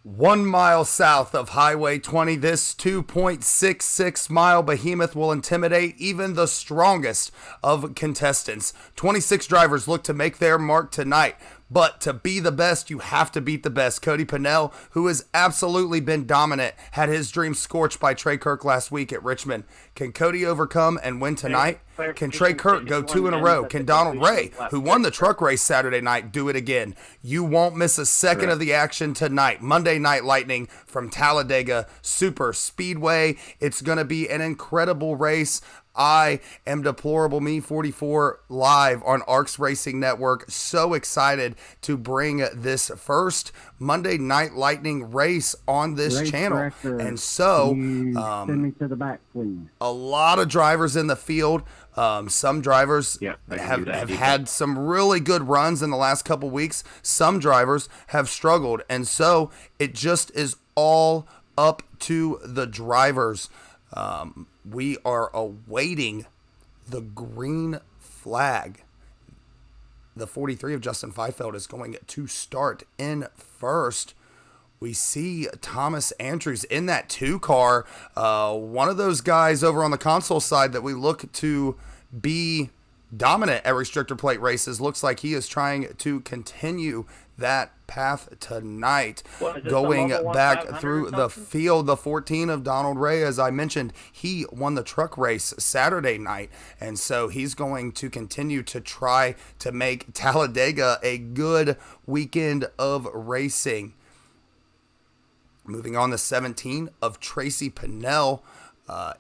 1 mile south of Highway 20, this 2.66 mile behemoth will intimidate even the strongest of contestants. 26 drivers look to make their mark tonight, but to be the best, you have to beat the best. Cody Pennell, who has absolutely been dominant, had his dream scorched by Trey Kirk last week at Richmond. Can Cody overcome and win tonight? Can Trey Kirk go 2 in a row? Can Donald Ray, who won the truck race Saturday night, do it again? You won't miss a second of the action tonight. Monday Night Lightning from Talladega Super Speedway. It's going to be an incredible race. I am Deplorable Me 44 live on ARCS Racing Network. So excited to bring this first Monday Night Lightning race on this channel. Director, and so, send me to the back, please. a lot of drivers in the field. Some drivers have had some really good runs in the last couple weeks. Some drivers have struggled. And so it just is all up to the drivers. We are awaiting the green flag. The 43 of Justin Feifeld is going to start in first. We see Thomas Andrews in that 2 car. One of those guys over on the console side that we look to be dominant at restrictor plate races. Looks like he is trying to continue that path tonight. Going back through the field, the 14 of Donald Ray, as I mentioned, he won the truck race Saturday night, and so he's going to continue to try to make Talladega a good weekend of racing. Moving on, the 17 of Tracy Pennell.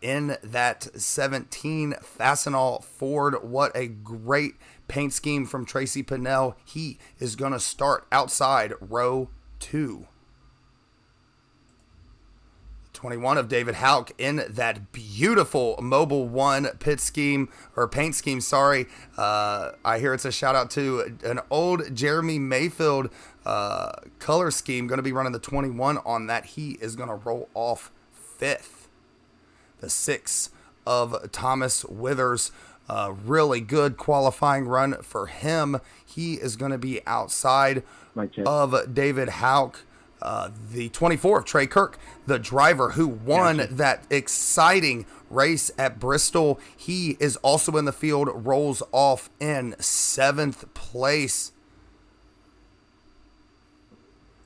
In that 17 Fastenal Ford. What a great paint scheme from Tracy Pennell. He is going to start outside row 2. 21 of David Houck in that beautiful Mobil 1 paint scheme. I hear it's a shout out to an old Jeremy Mayfield color scheme. Going to be running the 21 on that. He is going to roll off 5th. The 6 of Thomas Withers, really good qualifying run for him. He is going to be outside of David Houck. The 24 of Trey Kirk, the driver who won that exciting race at Bristol. He is also in the field, rolls off in 7th place.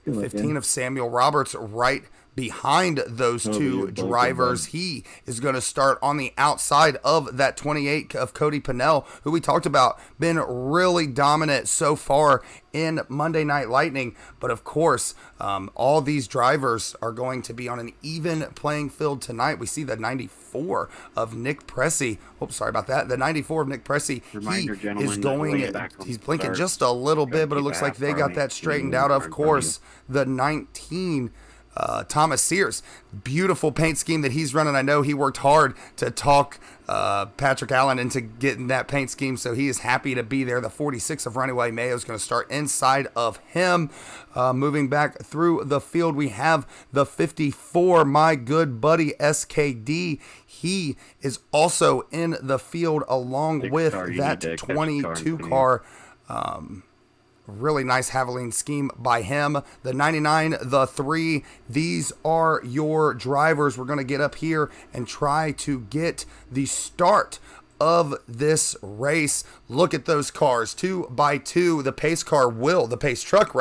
15 of Samuel Roberts right behind those 2 drivers. He is going to start on the outside of that 28 of Cody Pennell, who we talked about, been really dominant so far in Monday Night Lightning. But of course, all these drivers are going to be on an even playing field tonight. We see the 94 of Nick Pressey. Oops, sorry about that. The 94 of Nick Pressey. He is going, he's blinking just a little bit, but it looks like they got that straightened out. Of course, the 19 Thomas Sears, beautiful paint scheme that he's running. I know he worked hard to talk Patrick Allen into getting that paint scheme, so he is happy to be there. The 46 of Runaway Mayo is going to start inside of him. Moving back through the field, we have the 54, my good buddy SKD. He is also in the field along with that 22 car. Really nice Haviline scheme by him. The 99, the 3, these are your drivers. We're going to get up here and try to get the start of this race. Look at those cars, 2 by 2. The pace truck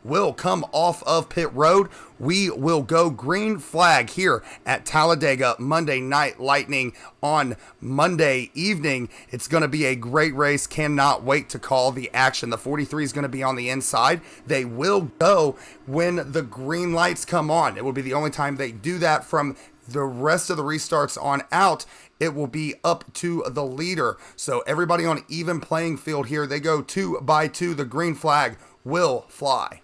will come off of pit road. We will go green flag here at Talladega Monday Night Lightning on Monday evening. It's going to be a great race. Cannot wait to call the action. The 43 is going to be on the inside. They will go when the green lights come on. It will be the only time they do that. From the rest of the restarts on out, it will be up to the leader. So everybody on even playing field here. They go 2 by 2. The green flag will fly.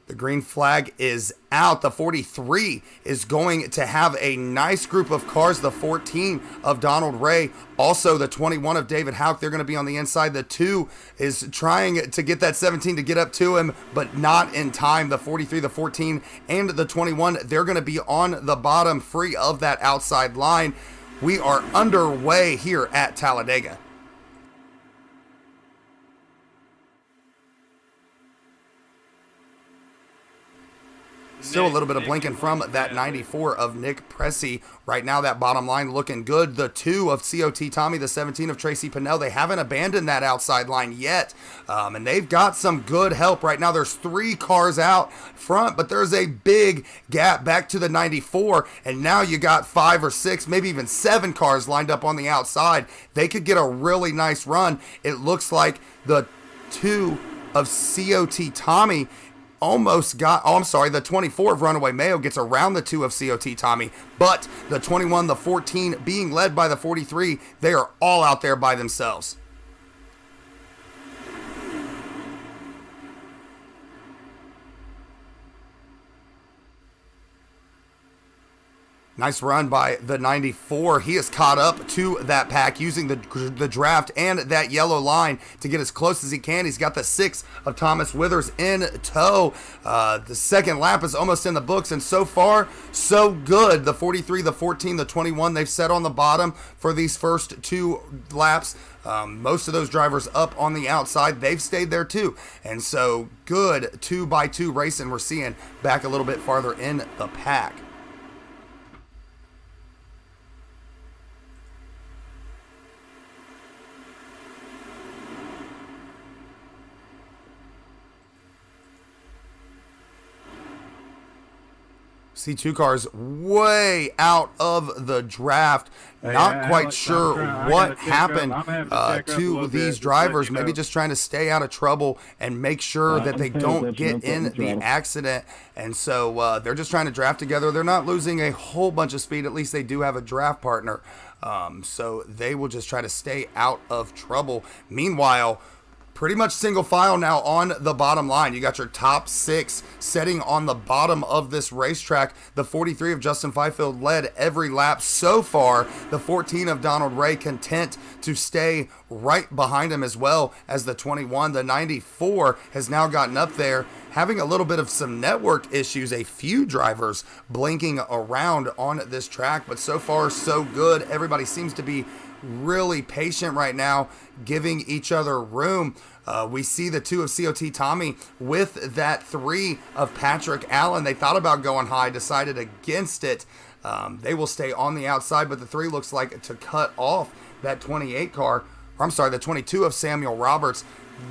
The green flag is out. The 43 is going to have a nice group of cars. The 14 of Donald Ray, also the 21 of David Houck, they're going to be on the inside. The 2 is trying to get that 17 to get up to him, but not in time. The 43, the 14, and the 21, they're going to be on the bottom, free of that outside line. We are underway here at Talladega. Still a little bit of blinking from that 94 of Nick Pressey. Right now, that bottom line looking good. The 2 of COT Tommy, the 17 of Tracy Pinnell, they haven't abandoned that outside line yet. And they've got some good help right now. There's 3 cars out front, but there's a big gap back to the 94. And now you got 5 or 6, maybe even 7 cars lined up on the outside. They could get a really nice run. It looks like the 2 of COT Tommy almost got, the 24 of Runaway Mayo gets around the 2 of COT Tommy, but the 21, the 14 being led by the 43, they are all out there by themselves. Nice run by the 94. He is caught up to that pack using the draft and that yellow line to get as close as he can. He's got the 6 of Thomas Withers in tow. The second lap is almost in the books, and so far, so good. The 43, the 14, the 21, they've set on the bottom for these first 2 laps. Most of those drivers up on the outside, they've stayed there too. And so good 2x2 racing we're seeing back a little bit farther in the pack. See 2 cars way out of the draft. Not quite sure what happened to these drivers. Maybe just trying to stay out of trouble and make sure that they don't get in the accident. And so they're just trying to draft together. They're not losing a whole bunch of speed. At least they do have a draft partner. So they will just try to stay out of trouble. Meanwhile, pretty much single file now on the bottom line. You got your top 6 setting on the bottom of this racetrack. The 43 of Justin Fifield led every lap so far. The 14 of Donald Ray content to stay right behind him, as well as the 21. The 94 has now gotten up there, having a little bit of some network issues. A few drivers blinking around on this track, but so far so good. Everybody seems to be really patient right now, giving each other room. We see the 2 of COT Tommy with that 3 of Patrick Allen. They thought about going high, decided against it. They will stay on the outside, but the 3 looks like to cut off that 28 car. Or I'm sorry, the 22 of Samuel Roberts.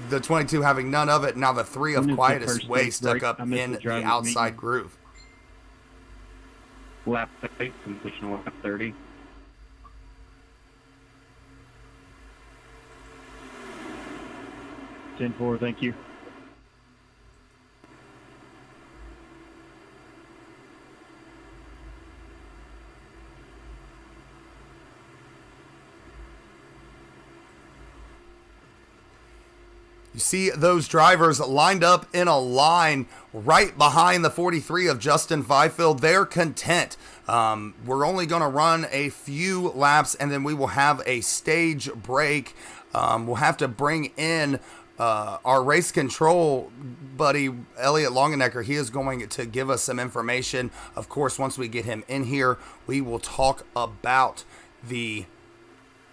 The 22 having none of it. Now the 3 of Quietest Way stuck up in the outside groove. Lap 8, completion of lap 30. Ten 4, thank you. You see those drivers lined up in a line right behind the 43 of Justin Fifield. They're content. We're only going to run a few laps, and then we will have a stage break. We'll have to bring in our race control buddy, Elliot Longenecker. He is going to give us some information. Of course, once we get him in here, we will talk about the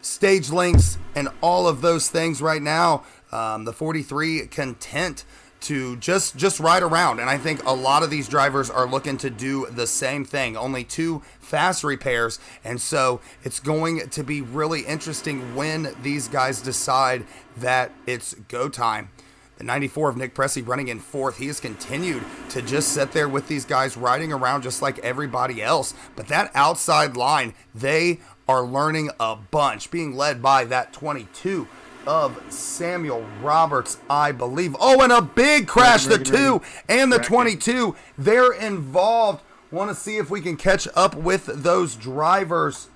stage links and all of those things. Right now, the 43 content to just ride around, and I think a lot of these drivers are looking to do the same thing. Only 2 fast repairs, and so it's going to be really interesting when these guys decide that it's go time. The 94 of Nick Pressey running in 4th. He has continued to just sit there with these guys riding around just like everybody else. But that outside line, they are learning a bunch, being led by that 22 of Samuel Roberts, I believe. Oh, and a big crash. The 2 and the 22, they're involved. Want to see if we can catch up with those drivers.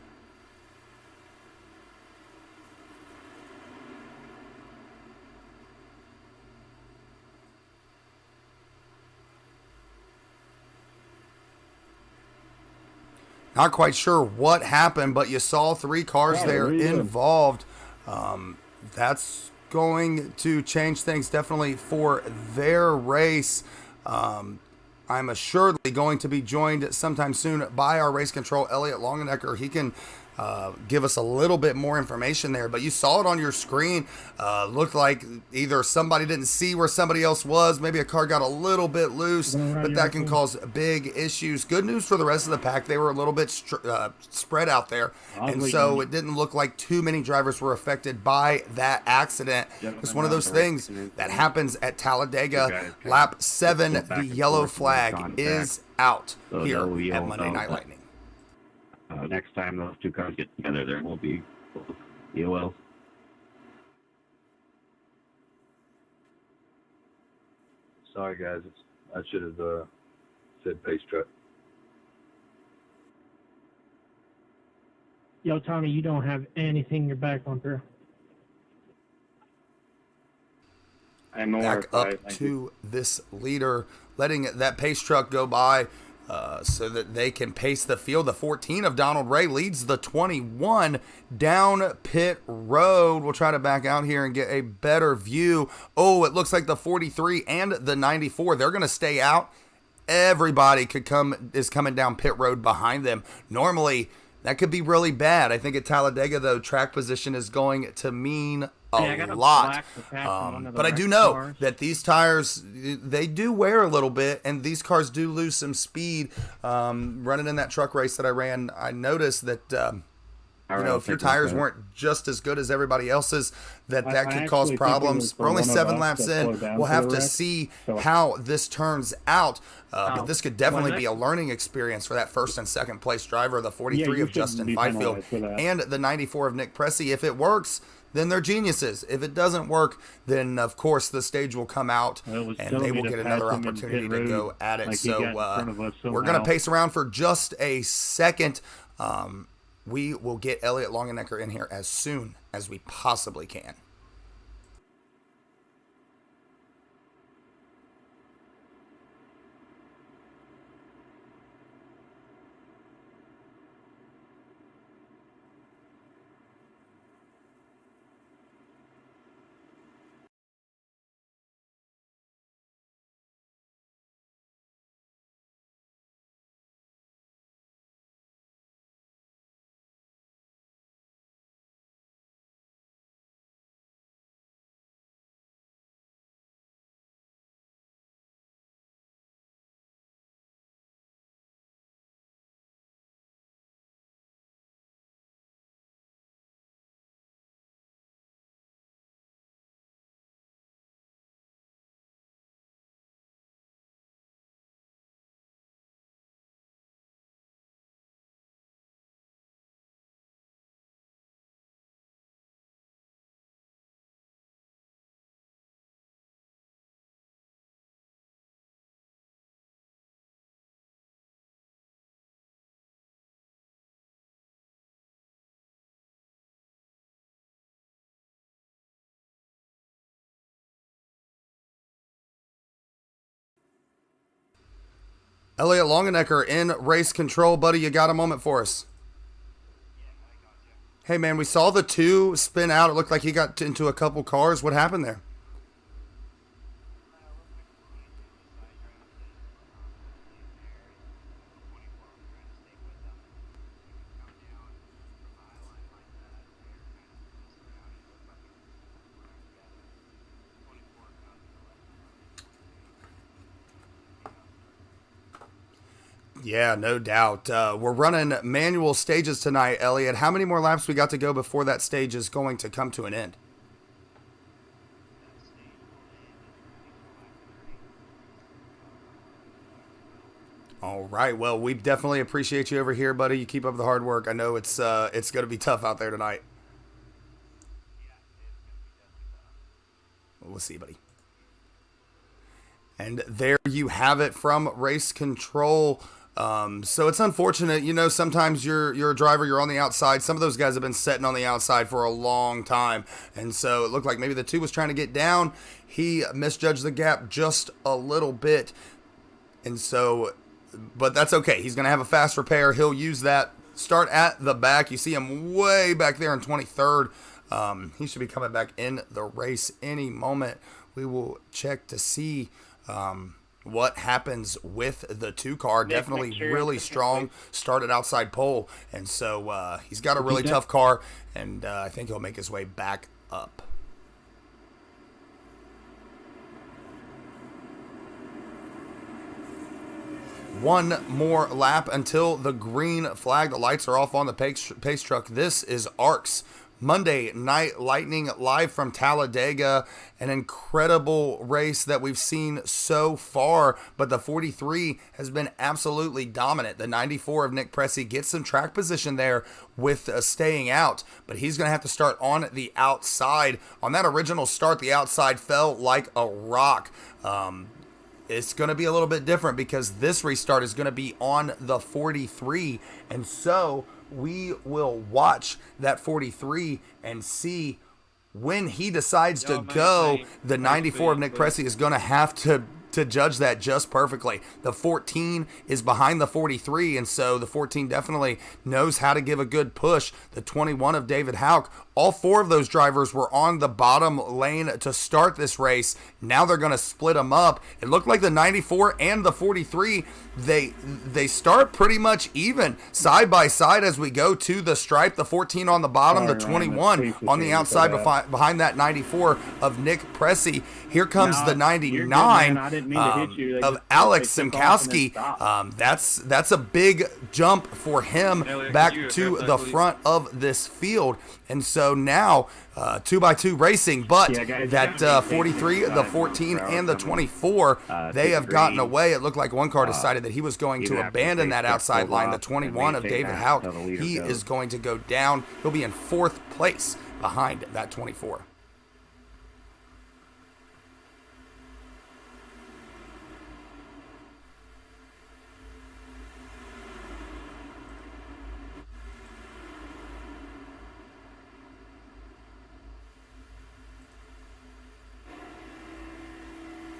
Not quite sure what happened, but you saw 3 cars there involved. That's going to change things definitely for their race. I'm assuredly going to be joined sometime soon by our race control, Elliot Longenecker. He can give us a little bit more information there. But you saw it on your screen. Looked like either somebody didn't see where somebody else was. Maybe a car got a little bit loose, but that can cause big issues. Good news for the rest of the pack. They were a little bit spread out there. And so it didn't look like too many drivers were affected by that accident. It's one of those things that happens at Talladega. Lap 7, the yellow flag is out here at Monday Night Lightning. Next time those two cars get together, there will be EOLs. Sorry, guys. I should have said pace truck. Yo, Tommy, you don't have anything in your back bumper. I'm back up to this leader, letting that pace truck go by so that they can pace the field. The 14 of Donald Ray leads the 21 down pit road. We'll try to back out here and get a better view. Oh, it looks like the 43 and the 94, they're going to stay out. Everybody is coming down pit road behind them. Normally, that could be really bad. I think at Talladega, though, track position is going to mean a lot. But I do know that these tires, they do wear a little bit, and these cars do lose some speed. Running in that truck race that I ran, I noticed that if your tires weren't just as good as everybody else's, that could cause problems. We're only 7 laps in. We'll have to see how this turns out. But this could definitely be a learning experience for that first and second place driver, the 43 of Justin Fifield and the 94 of Nick Pressey. If it works, then they're geniuses. If it doesn't work, then of course the stage will come out and they will get another opportunity to go at it. So we're going to pace around for just a second. We will get Elliott Longenecker in here as soon as we possibly can. Elliott Longenecker in race control. Buddy, you got a moment for us? Hey, man, we saw the 2 spin out. It looked like he got into a couple cars. What happened there? Yeah, no doubt. We're running manual stages tonight, Elliott. How many more laps we got to go before that stage is going to come to an end? All right. Well, we definitely appreciate you over here, buddy. You keep up the hard work. I know it's going to be tough out there tonight. We'll see, buddy. And there you have it from race control. So it's unfortunate, sometimes you're a driver, you're on the outside. Some of those guys have been sitting on the outside for a long time. And so it looked like maybe the 2 was trying to get down. He misjudged the gap just a little bit. And so, but that's okay. He's going to have a fast repair. He'll use that. Start at the back. You see him way back there in 23rd. He should be coming back in the race any moment. We will check to see what happens with the 2 car. Nick Definitely McCarron really second strong, place. started outside pole, and so he's got a really tough car, and I think he'll make his way back up. One more lap until the green flag. The lights are off on the pace truck. This is ARC's Monday Night Lightning live from Talladega. An incredible race that we've seen so far, but the 43 has been absolutely dominant. The 94 of Nick Pressey gets some track position there with staying out, but he's going to have to start on the outside. On that original start, the outside fell like a rock. It's going to be a little bit different because this restart is going to be on the 43, and so we will watch that 43 and see when he decides to go. The 94 of Nick Pressey is going to have to judge that just perfectly. The 14 is behind the 43, and so the 14 definitely knows how to give a good push. The 21 of David Houck, all 4 of those drivers were on the bottom lane to start this race. Now they're going to split them up. It looked like the 94 and the 43, they start pretty much even, side by side as we go to the stripe. The 14 on the bottom, the 21 on the outside behind that 94 of Nick Pressey. Here comes the 99 of Alex Simkowski. That's a big jump for him back to the front of this field. And so now 2x2 racing, but that 43, the 14, and the 24, they have gotten away. It looked like one car decided that he was going to abandon that outside line. The 21 of David Houck, he is going to go down. He'll be in 4th place behind that 24.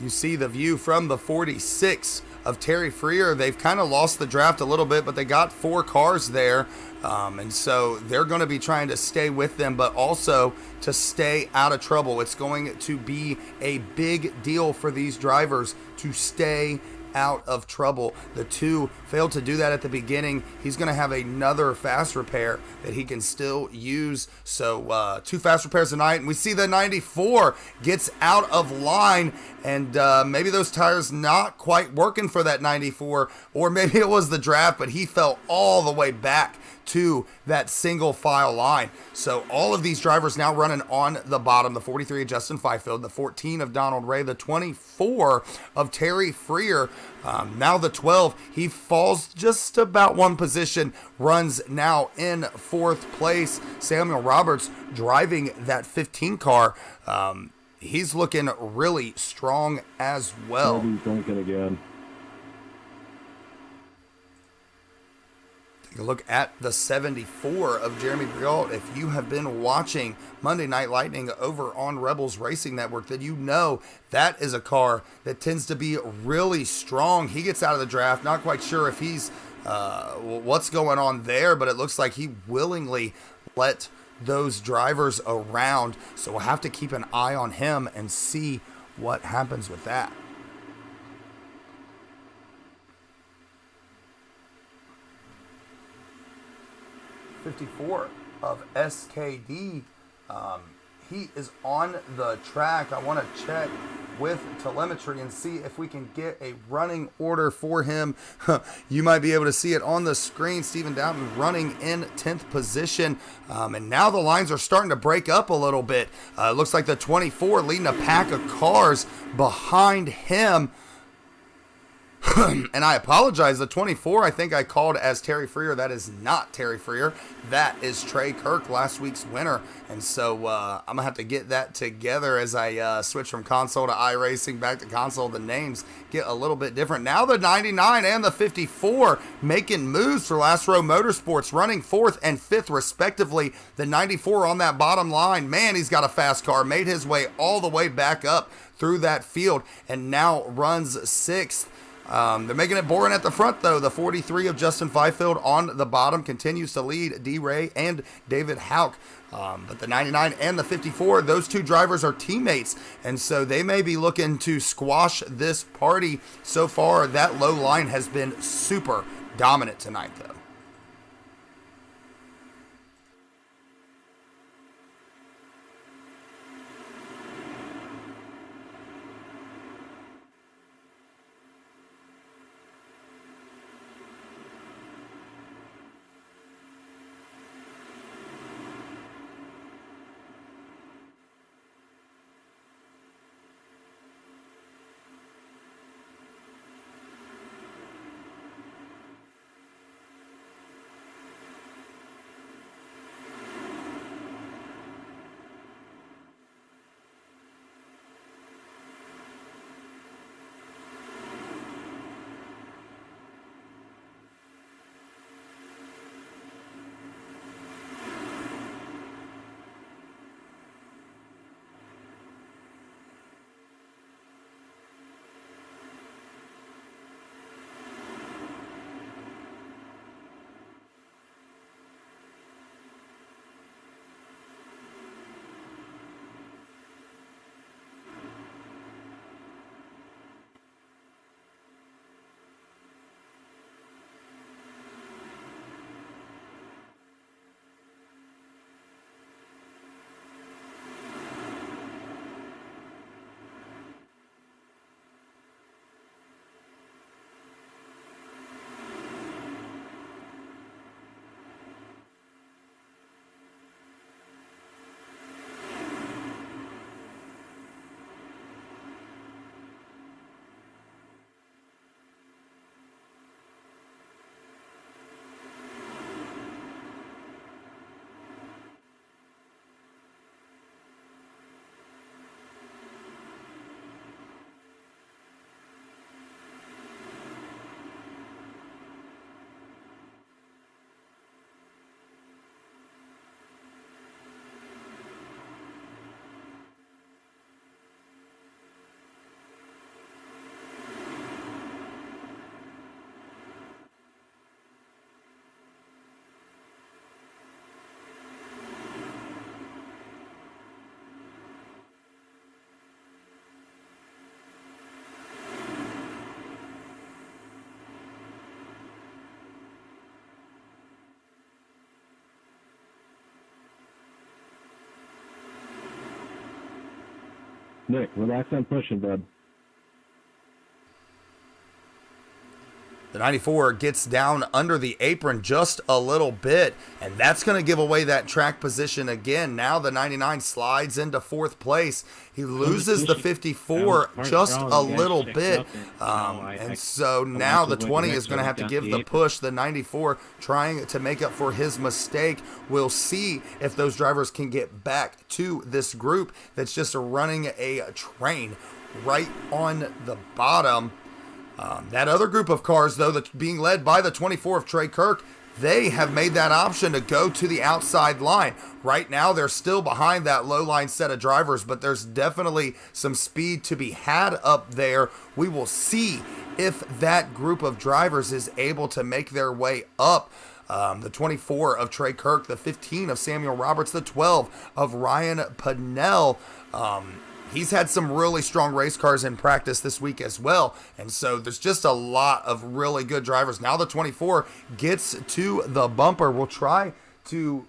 You see the view from the 46 of Terry Freer. They've kind of lost the draft a little bit, but they got 4 cars there. And so they're going to be trying to stay with them, but also to stay out of trouble. It's going to be a big deal for these drivers to stay out of trouble. The 2 failed to do that at the beginning. He's going to have another fast repair that he can still use. So 2 fast repairs tonight, and we see the 94 gets out of line, and maybe those tires not quite working for that 94, or maybe it was the draft, but he fell all the way back to that single file line. So all of these drivers now running on the bottom. The 43 of Justin Fifield, the 14 of Donald Ray, the 24 of Terry Freer. Now the 12, he falls just about 1 position, runs now in 4th place. Samuel Roberts driving that 15 car. He's looking really strong as well. Drinking again. Take a look at the 74 of Jeremy Briault. If you have been watching Monday Night Lightning over on Rebels Racing Network, then you know that is a car that tends to be really strong. He gets out of the draft, not quite sure if he's what's going on there, but it looks like he willingly let those drivers around. So we'll have to keep an eye on him and see what happens with that. '54 of SKD. He is on the track. I want to check with telemetry and see if we can get a running order for him. You might be able to see it on the screen. Stephen Dowden running in 10th position. And now the lines are starting to break up a little bit. It looks like the 24 leading a pack of cars behind him. And I apologize, the 24 I think I called as Terry Freer. That is not Terry Freer. That is Trey Kirk, last week's winner. And so I'm going to have to get that together as I switch from console to iRacing back to console. The names get a little bit different. Now the 99 and the 54 making moves for Last Row Motorsports, running 4th and 5th respectively. The 94 on that bottom line. Man, he's got a fast car. Made his way all the way back up through that field and now runs 6th. They're making it boring at the front, though. The 43 of Justin Fifield on the bottom continues to lead D-Ray and David Houck. But the 99 and the 54, those two drivers are teammates, and so they may be looking to squash this party. So far, that low line has been super dominant tonight, though. Nick, relax on pushing, bud. The 94 gets down under the apron just a little bit, and that's going to give away that track position again. Now the 99 slides into fourth place. He loses the 54 just a little bit, and so now the 20 is going to have to give the push. The 94 trying to make up for his mistake. We'll see if those drivers can get back to this group that's just running a train right on the bottom. That other group of cars, though, that's being led by the 24 of Trey Kirk, they have made that option to go to the outside line. Right now, they're still behind that low line set of drivers, but there's definitely some speed to be had up there. We will see if that group of drivers is able to make their way up. The 24 of Trey Kirk, the 15 of Samuel Roberts, the 12 of Ryan Pinnell. He's had some really strong race cars in practice this week as well. And so there's just a lot of really good drivers. Now the 24 gets to the bumper. We'll try to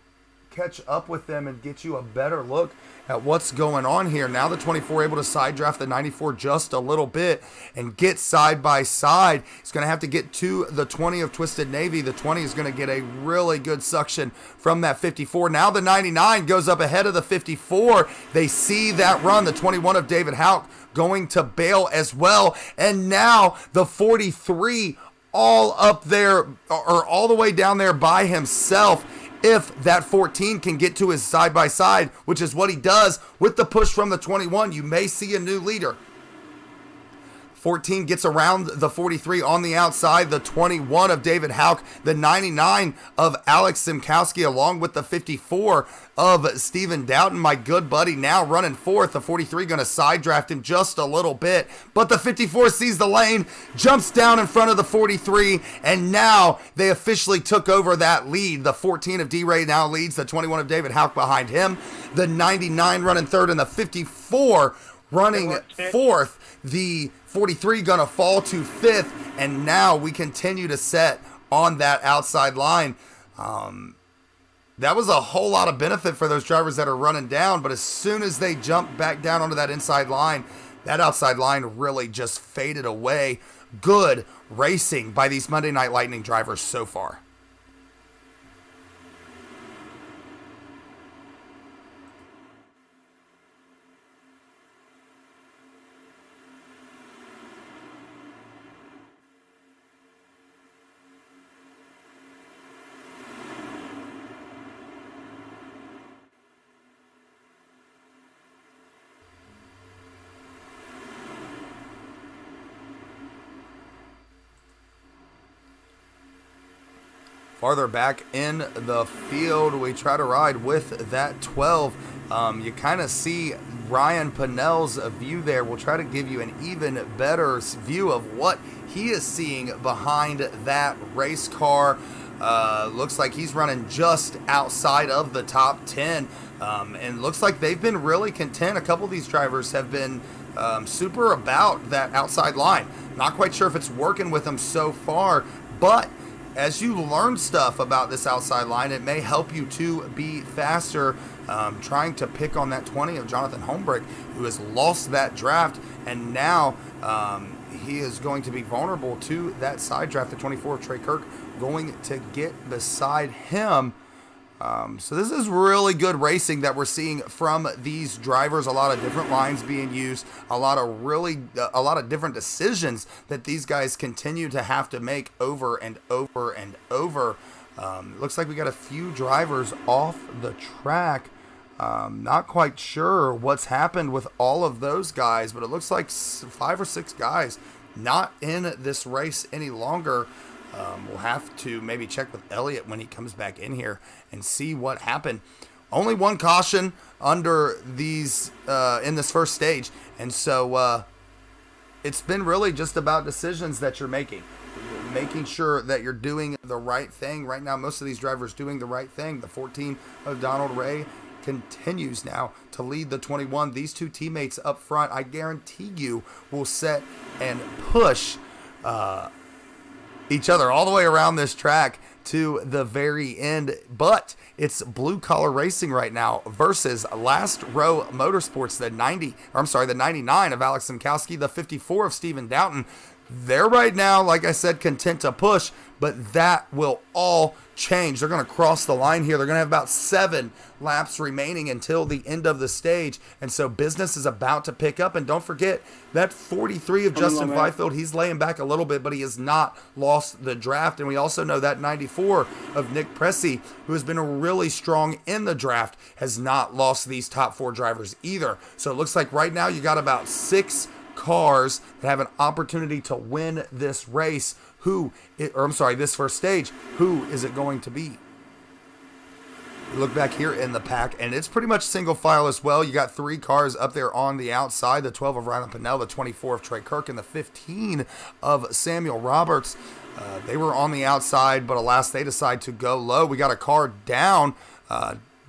catch up with them and get you a better look at what's going on here. Now the 24 able to side draft the 94 just a little bit and get side by side. He's going to have to get to the 20 of Twisted Navy. The 20 is going to get a really good suction from that 54. Now the 99 goes up ahead of the 54. They see that run. The 21 of David Houck going to bail as well. And now the 43 all up there, or all the way down there by himself. If that 14 can get to his side-by-side, which is what he does with the push from the 21, you may see a new leader. 14 gets around the 43 on the outside, the 21 of David Hauk, the 99 of Alex Simkowski, along with the 54 of Stephen Doughton, my good buddy, now running fourth. The 43 going to side draft him just a little bit, but the 54 sees the lane, jumps down in front of the 43, and now they officially took over that lead. The 14 of D-Ray now leads, the 21 of David Hauk behind him, the 99 running third, and the 54 running fourth. The 43 going to fall to fifth, and now we continue to set on that outside line. That was a whole lot of benefit for those drivers that are running down, but as soon as they jump back down onto that inside line, that outside line really just faded away. Good racing by these Monday Night Lightning drivers so far. Farther back in the field, we try to ride with that 12. You kind of see Ryan Pinnell's view there. We'll try to give you an even better view of what he is seeing behind that race car. Looks like he's running just outside of the top 10. And looks like they've been really content. A couple of these drivers have been super about that outside line. Not quite sure if it's working with them so far, but as you learn stuff about this outside line, it may help you to be faster, trying to pick on that 20 of Jonathan Holmbrick, who has lost that draft, and now he is going to be vulnerable to that side draft. The 24 of Trey Kirk going to get beside him. So this is really good racing that we're seeing from these drivers. A lot of different lines being used, a lot of different decisions that these guys continue to have to make over and over and over. Looks like we got a few drivers off the track. Not quite sure what's happened with all of those guys, but it looks like 5 or 6 guys not in this race any longer. We'll have to maybe check with Elliott when he comes back in here and see what happened. Only one caution under these in this first stage, and so it's been really just about decisions that you're making sure that you're doing the right thing. Right now, most of these drivers doing the right thing. The 14 of Donald Ray continues now to lead the 21. These two teammates up front, I guarantee you, will set and push each other all the way around this track to the very end. But it's blue collar racing right now versus Last Row Motorsports, the 99 of Alex Simkowski, the 54 of Stephen Doughton. They're right now, like I said, content to push, but that will all change. They're going to cross the line here. They're going to have about 7 laps remaining until the end of the stage, and so business is about to pick up. And don't forget that 43 of Justin Fifield, he's laying back a little bit, but he has not lost the draft. And we also know that 94 of Nick Pressey, who has been really strong in the draft, has not lost these top 4 drivers either. So it looks like right now you got about 6 cars that have an opportunity to win this race. This first stage. Who is it going to be? You look back here in the pack, and it's pretty much single file as well. You got 3 cars up there on the outside, the 12 of Ryan Pinnell, the 24 of Trey Kirk, and the 15 of Samuel Roberts. They were on the outside, but alas, they decide to go low. We got a car down.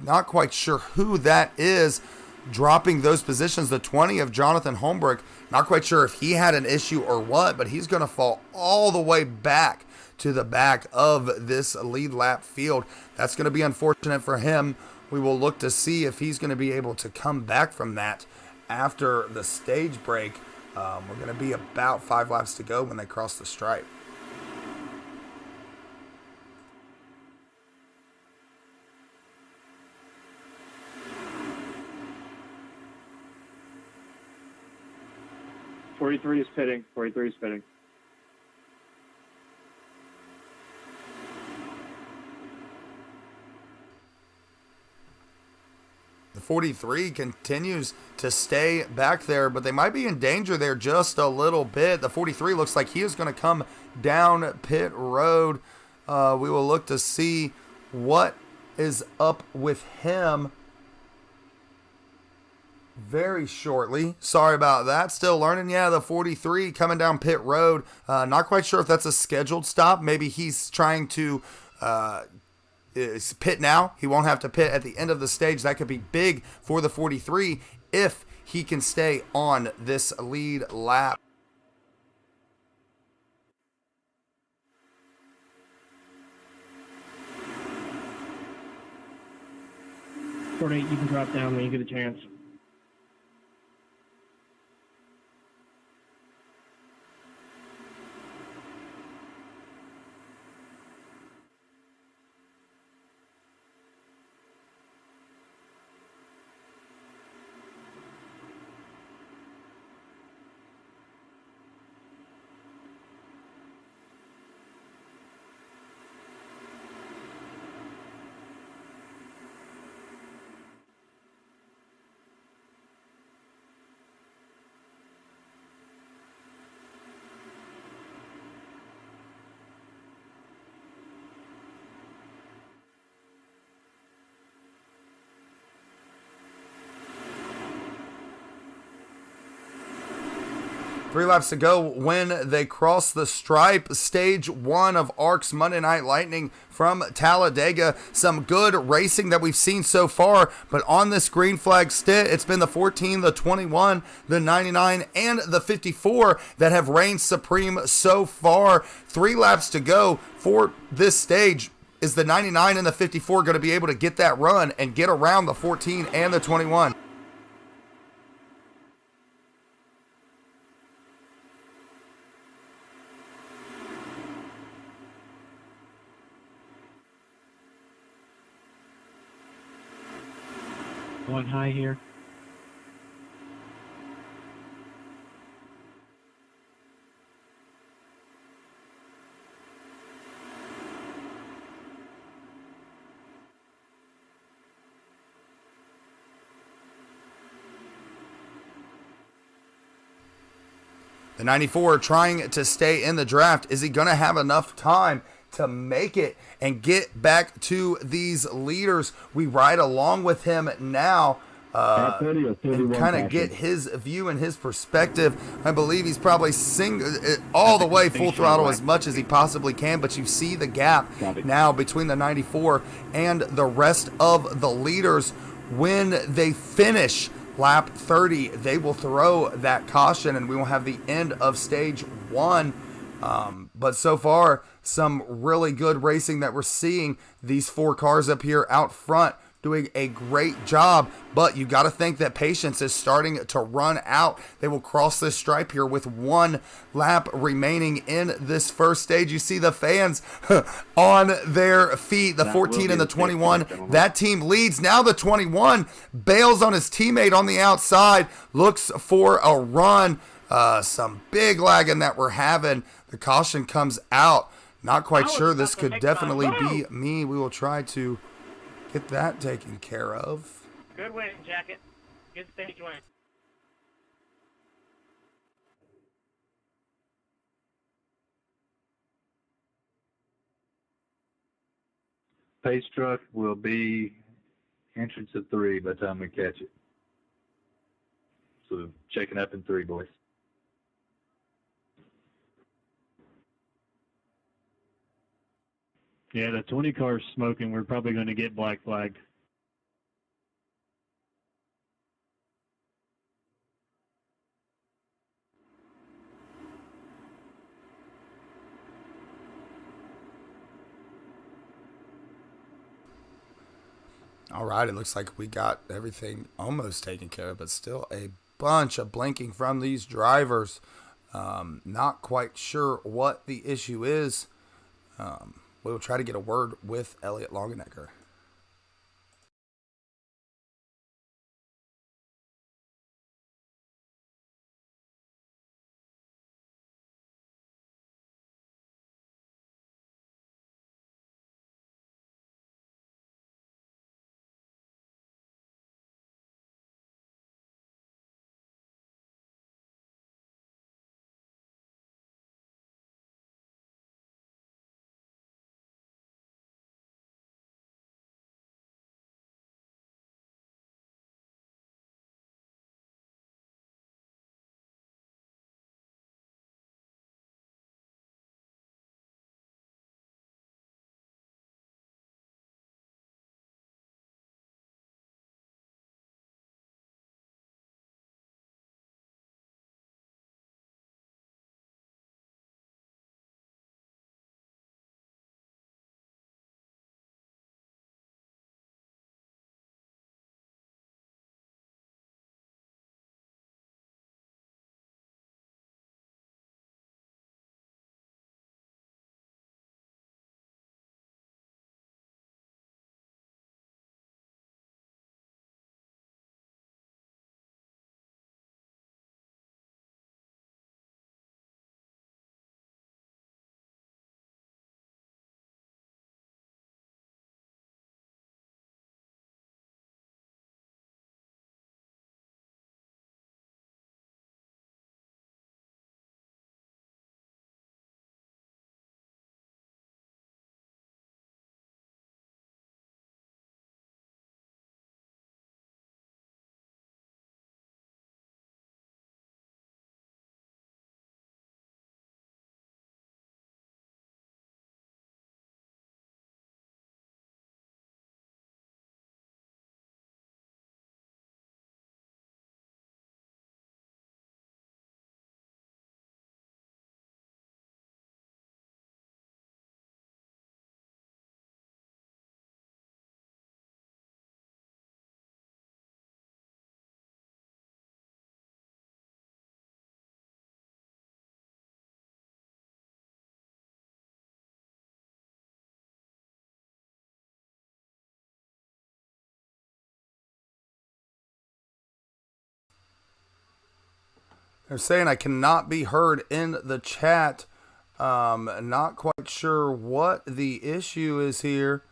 Not quite sure who that is dropping those positions. The 20 of Jonathan Holmbrick, not quite sure if he had an issue or what, but he's going to fall all the way back to the back of this lead lap field. That's going to be unfortunate for him. We will look to see if he's going to be able to come back from that after the stage break. We're going to be about 5 laps to go when they cross the stripe. Forty-three is pitting. The 43 continues to stay back there, but they might be in danger there just a little bit. The 43 looks like he is going to come down pit road. We will look to see what is up with him very shortly. Sorry about that. Still learning. Yeah, the 43 coming down pit road. Not quite sure if that's a scheduled stop. Maybe he's trying to pit now. He won't have to pit at the end of the stage. That could be big for the 43 if he can stay on this lead lap. You can drop down when you get a chance. Three laps to go when they cross the stripe. Stage 1 of ARC's Monday Night Lightning from Talladega. Some good racing that we've seen so far, but on this green flag stint, it's been the 14, the 21, the 99, and the 54 that have reigned supreme so far. 3 laps to go for this stage. Is the 99 and the 54 going to be able to get that run and get around the 14 and the 21? Going high here. The 94 trying to stay in the draft. Is he going to have enough time to make it and get back to these leaders? We ride along with him now and kind of get his view and his perspective. I believe he's probably all the way full throttle as much as he possibly can, but you see the gap now between the 94 and the rest of the leaders. When they finish lap 30, they will throw that caution and we will have the end of stage 1. But so far, some really good racing that we're seeing. These 4 cars up here out front doing a great job, but you got to think that patience is starting to run out. They will cross this stripe here with 1 lap remaining in this first stage. You see the fans on their feet. The 14 and the 21, that team leads. Now the 21 bails on his teammate on the outside, looks for a run. Some big lagging that we're having. The caution comes out. Not quite sure. This could definitely be me. We will try to get that taken care of. Good win, Jacket. Good stage win. Pace truck will be entrance at 3 by the time we catch it. So checking up in 3, boys. Yeah, the 20 car's smoking. We're probably going to get black flagged. All right, it looks like we got everything almost taken care of, but still a bunch of blinking from these drivers. Not quite sure what the issue is. We will try to get a word with Elliot Longenecker. They're saying I cannot be heard in the chat. Not quite sure what the issue is here.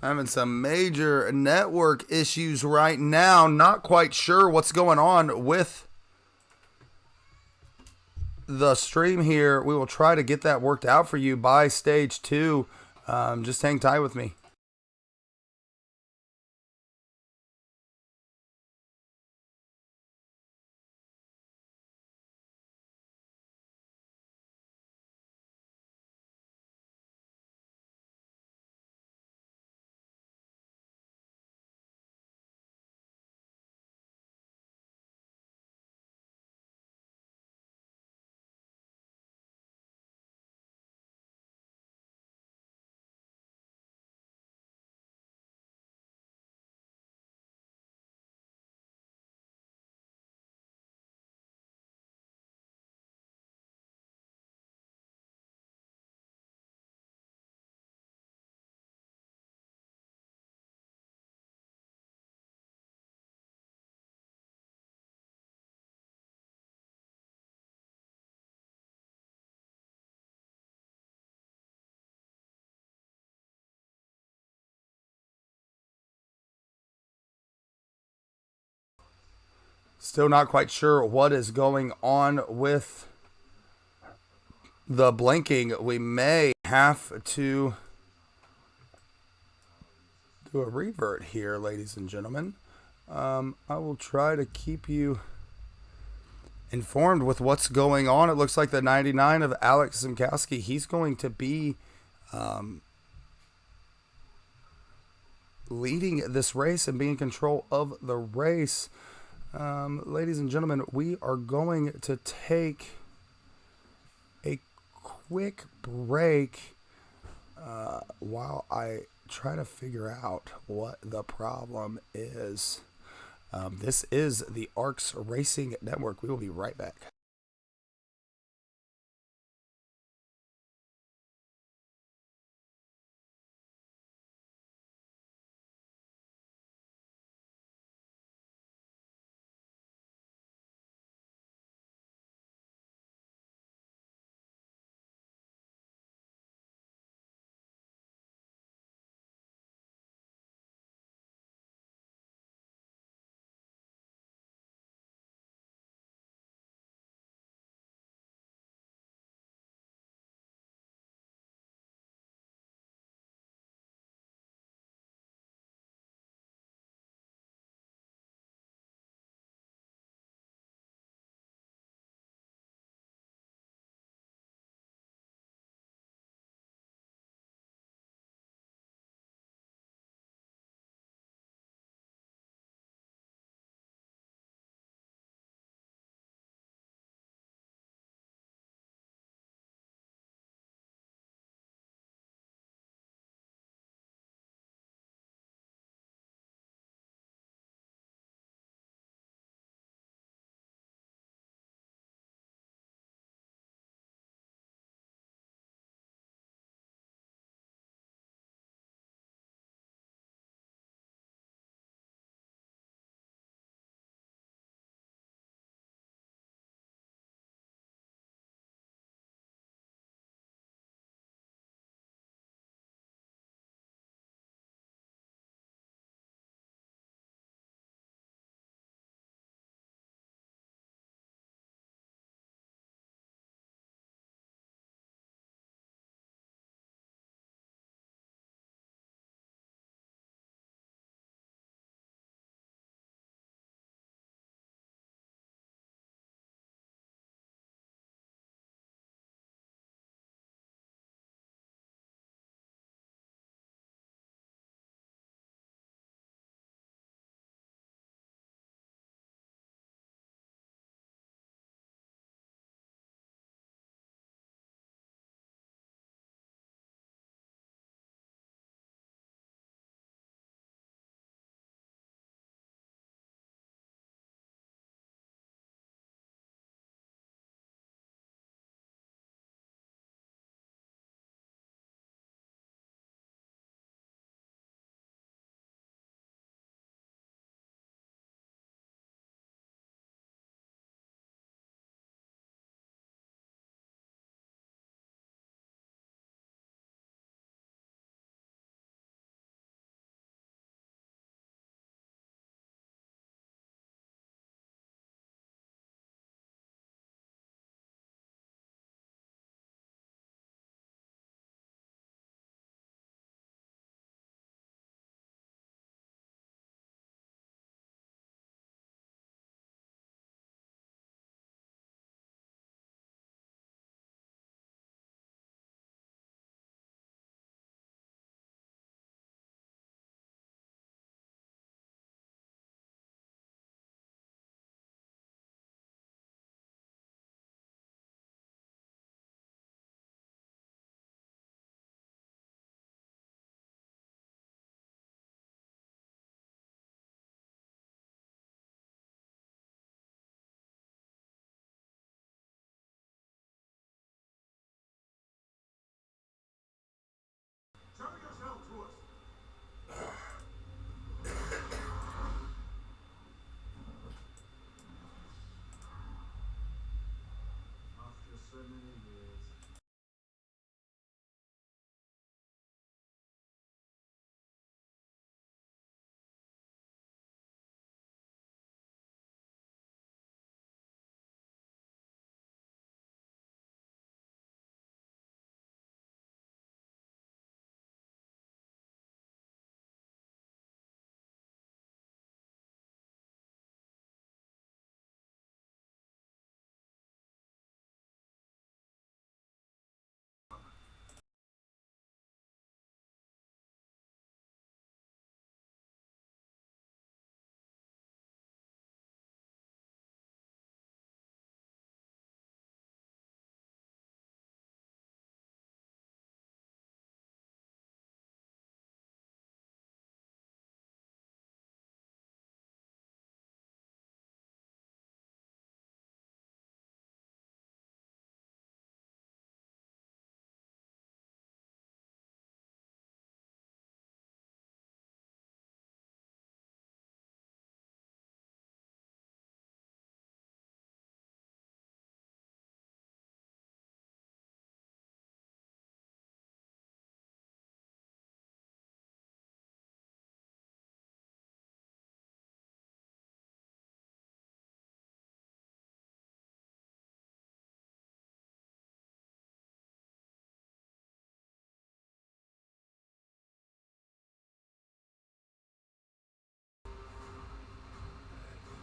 Having some major network issues right now. Not quite sure what's going on with the stream here. We will try to get that worked out for you by stage 2. Just hang tight with me. Still not quite sure what is going on with the blinking. We may have to do a revert here, ladies and gentlemen. I will try to keep you informed with what's going on. It looks like the 99 of Alex Zimkowski, he's going to be leading this race and be in control of the race. Ladies and gentlemen, we are going to take a quick break while I try to figure out what the problem is. This is the ARCS Racing Network. We will be right back.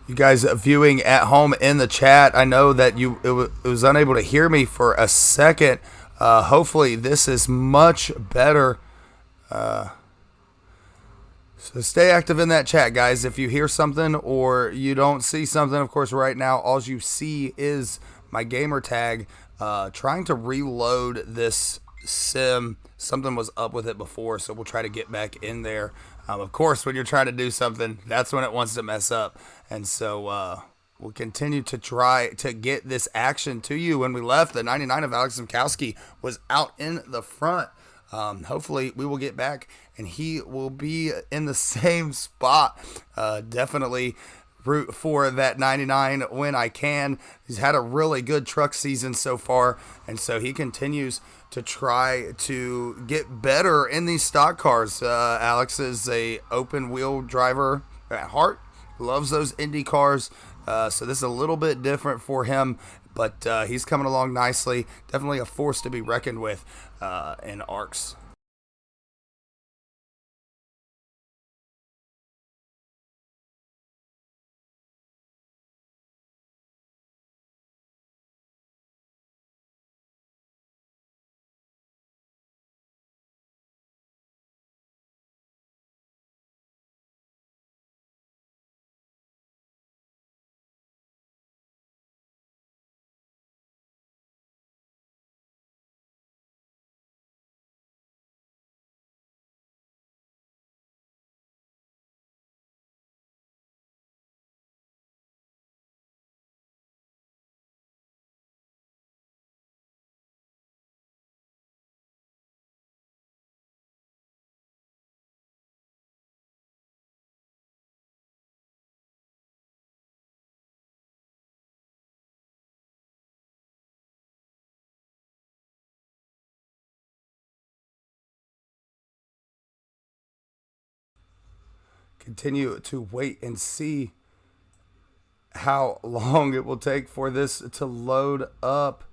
You guys viewing at home in the chat, I know that it was unable to hear me for a second. Hopefully this is much better. So stay active in that chat, guys. If you hear something or you don't see something, of course, right now, all you see is my gamer tag trying to reload this sim. Something was up with it before, so we'll try to get back in there. Of course, when you're trying to do something, that's when it wants to mess up. And so we'll continue to try to get this action to you. When we left, the 99 of Alex Zimkowski was out in the front. Hopefully we will get back and he will be in the same spot. Definitely root for that 99 when I can. He's had a really good truck season so far, and so he continues to try to get better in these stock cars. Alex is a open wheel driver at heart, loves those Indy cars, so this is a little bit different for him, but he's coming along nicely. Definitely a force to be reckoned with in ARCS. Continue to wait and see how long it will take for this to load up.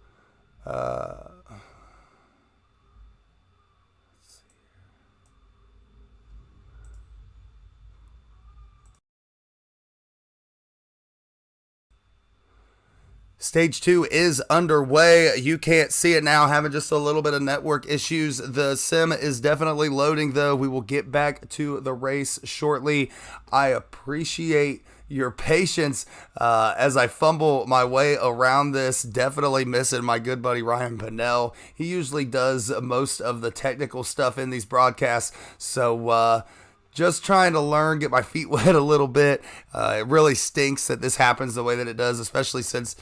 Stage 2 is underway. You can't see it now, having just a little bit of network issues. The sim is definitely loading, though. We will get back to the race shortly. I appreciate your patience as I fumble my way around this. Definitely missing my good buddy Ryan Pinnell. He usually does most of the technical stuff in these broadcasts, so just trying to learn, get my feet wet a little bit. It really stinks that this happens the way that it does, especially since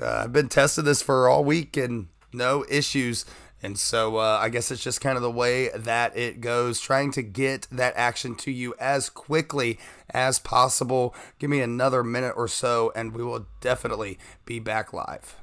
I've been testing this for all week and no issues. And so I guess it's just kind of the way that it goes, trying to get that action to you as quickly as possible. Give me another minute or so and we will definitely be back live.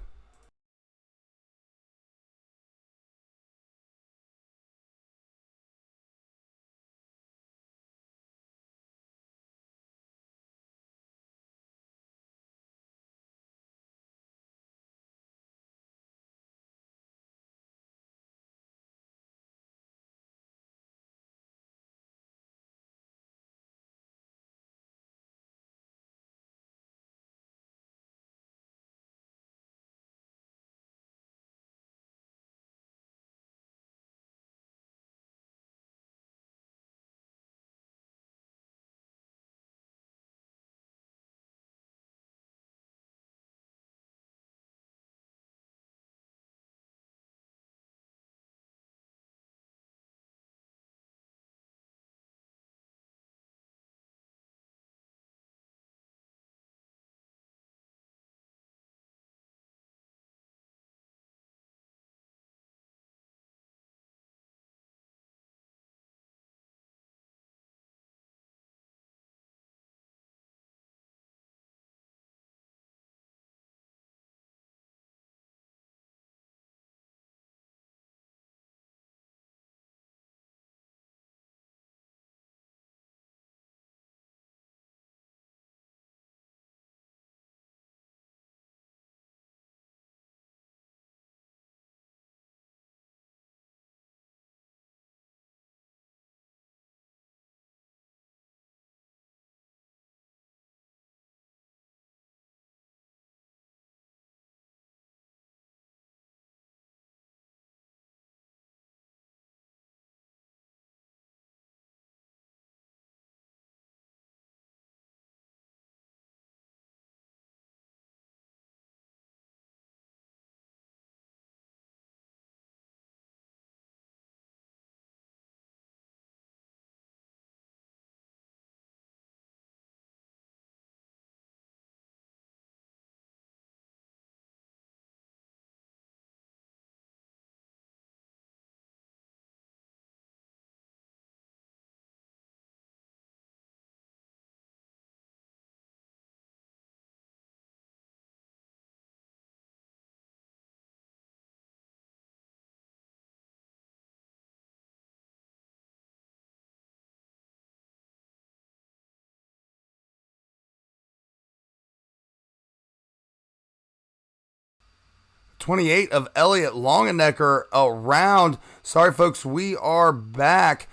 28 of Elliott Longenecker around. Sorry, folks, we are back.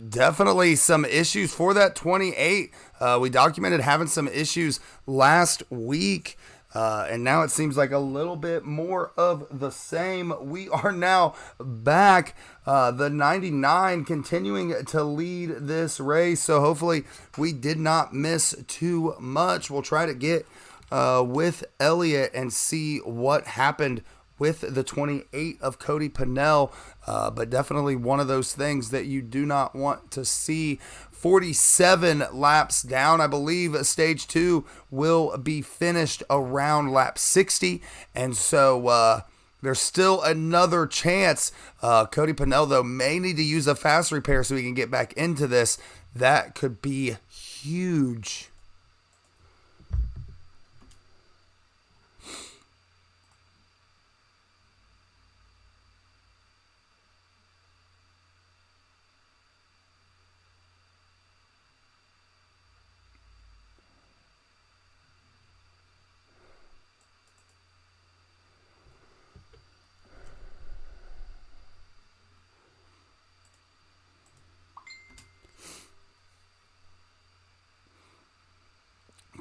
Definitely some issues for that 28. We documented having some issues last week. And now it seems like a little bit more of the same. We are now back. The 99 continuing to lead this race. So hopefully we did not miss too much. We'll try to get with Elliott and see what happened with the 28 of Cody Pennell. But definitely one of those things that you do not want to see. 47 laps down. I believe stage 2 will be finished around lap 60. And so there's still another chance. Cody Pennell, though, may need to use a fast repair so he can get back into this. That could be huge.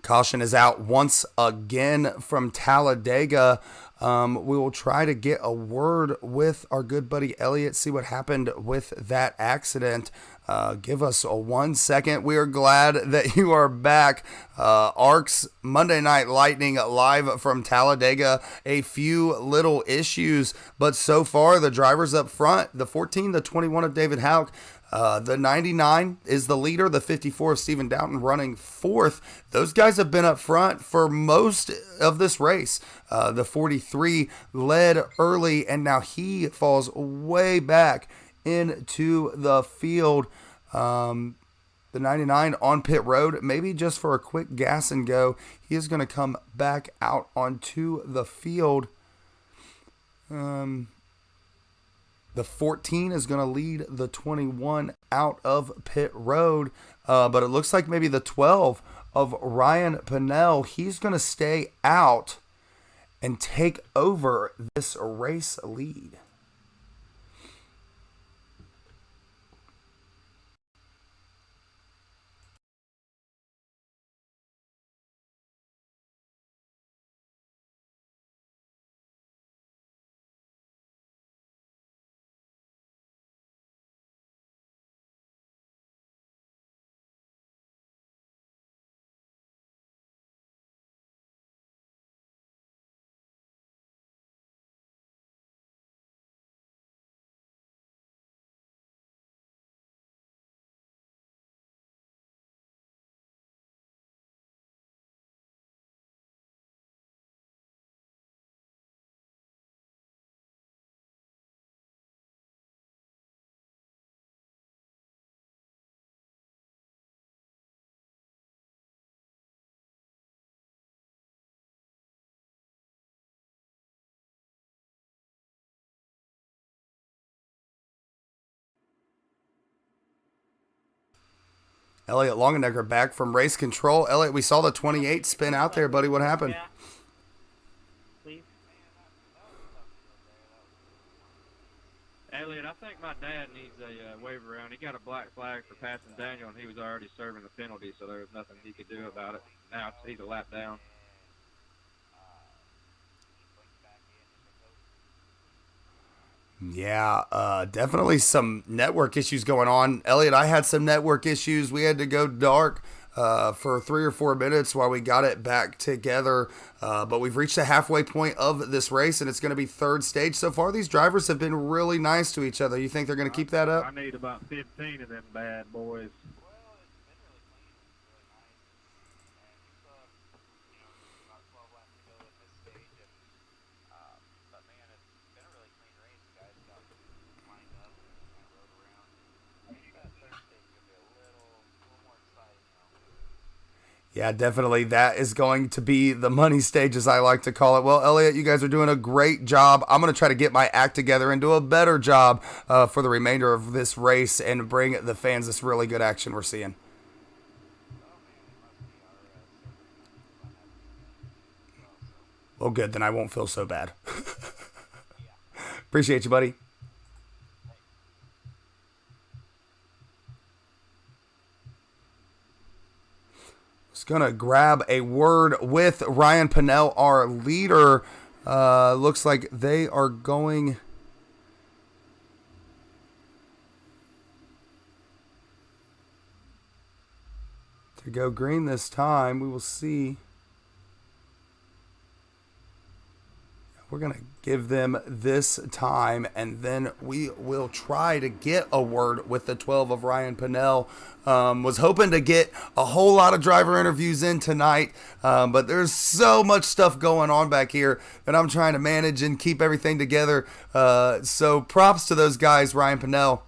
Caution is out once again from Talladega. We will try to get a word with our good buddy Elliott, see what happened with that accident. Give us a 1 second. We are glad that you are back. ARC's Monday Night Lightning live from Talladega. A few little issues, but so far the drivers up front, the 14, the 21 of David Houck, the 99 is the leader, the 54 of Stephen Doughton running fourth. Those guys have been up front for most of this race. The 43 led early, and now he falls way back into the field. The 99 on pit road, maybe just for a quick gas and go. He is going to come back out onto the field. The 14 is going to lead the 21 out of pit road. But it looks like maybe the 12 of Ryan Pennell, he's going to stay out and take over this race lead. Elliott Longenecker back from race control. Elliott, we saw the 28 spin out there, buddy. What happened? Yeah. Please. Elliot, I think my dad needs a waiver around. He got a black flag for passing Daniel, and he was already serving the penalty, so there was nothing he could do about it. Now he's a lap down. Yeah, definitely some network issues going on. Elliott, I had some network issues. We had to go dark for 3 or 4 minutes while we got it back together. But we've reached the halfway point of this race, and it's going to be third stage. So far, these drivers have been really nice to each other. You think they're going to keep that up? I need about 15 of them bad boys. Yeah, definitely. That is going to be the money stage, as I like to call it. Well, Elliott, you guys are doing a great job. I'm going to try to get my act together and do a better job for the remainder of this race and bring the fans this really good action we're seeing. Well, good. Then I won't feel so bad. Appreciate you, buddy. Just going to grab a word with Ryan Pennell, our leader. Looks like they are going to go green this time. We will see. We're going to give them this time, and then we will try to get a word with the 12 of Ryan Pennell. Was hoping to get a whole lot of driver interviews in tonight, but there's so much stuff going on back here that I'm trying to manage and keep everything together. So props to those guys, Ryan Pennell,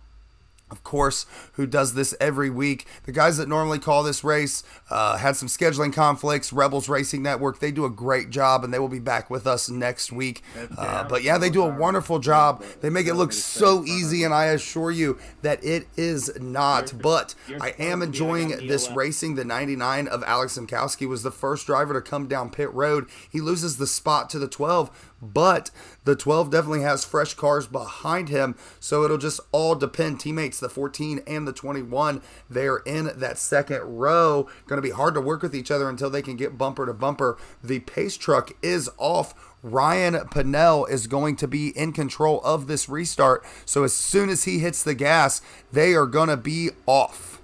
of course, who does this every week. The guys that normally call this race had some scheduling conflicts. Rebels Racing Network, they do a great job, and they will be back with us next week. But yeah, they do a wonderful job. They make it look so easy, and I assure you that it is not. But I am enjoying this racing. The 99 of Alex Simkowski was the first driver to come down pit road. He loses the spot to the 12, but the 12 definitely has fresh cars behind him, so it'll just all depend. Teammates, the 14 and the 21, they're in that second row. Going to be hard to work with each other until they can get bumper to bumper. The pace truck is off. Ryan Pennell is going to be in control of this restart, so as soon as he hits the gas, they are going to be off.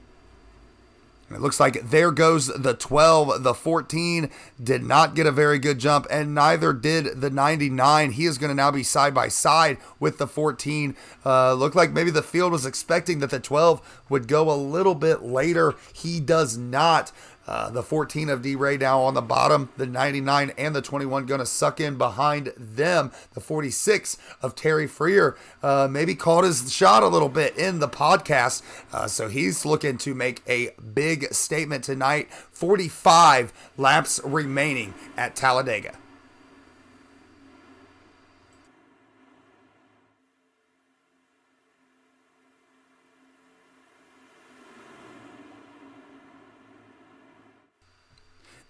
It looks like there goes the 12. The 14 did not get a very good jump, and neither did the 99. He is going to now be side by side with the 14. Looked like maybe the field was expecting that the 12 would go a little bit later. He does not. The 14 of D-Ray now on the bottom. The 99 and the 21 going to suck in behind them. The 46 of Terry Freer maybe called his shot a little bit in the podcast. So he's looking to make a big statement tonight. 45 laps remaining at Talladega.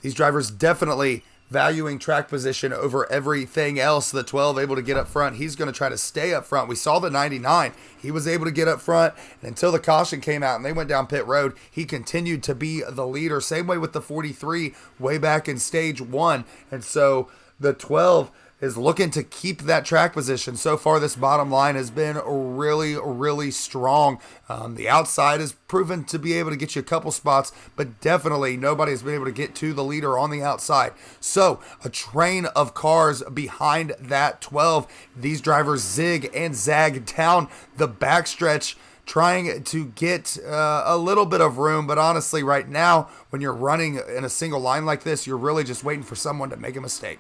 These drivers definitely valuing track position over everything else. The 12 able to get up front. He's going to try to stay up front. We saw the 99. He was able to get up front, and until the caution came out and they went down pit road, he continued to be the leader. Same way with the 43 way back in stage 1. And so the 12 is looking to keep that track position. So far, this bottom line has been really, really strong. The outside has proven to be able to get you a couple spots, but definitely nobody has been able to get to the leader on the outside. So a train of cars behind that 12. These drivers zig and zag down the backstretch, trying to get a little bit of room. But honestly, right now, when you're running in a single line like this, you're really just waiting for someone to make a mistake.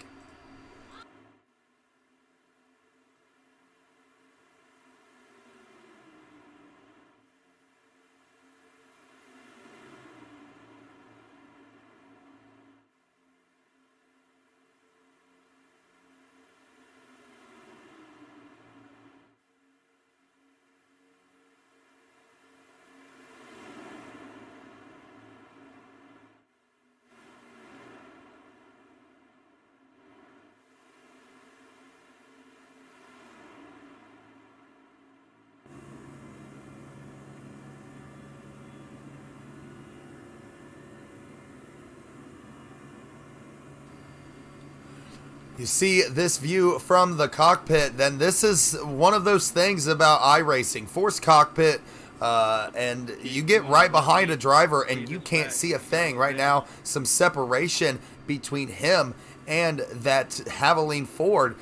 You see this view from the cockpit, then this is one of those things about iRacing. Forced cockpit, and you get right behind a driver and you can't see a thing. Right now, some separation between him and that Havoline Ford.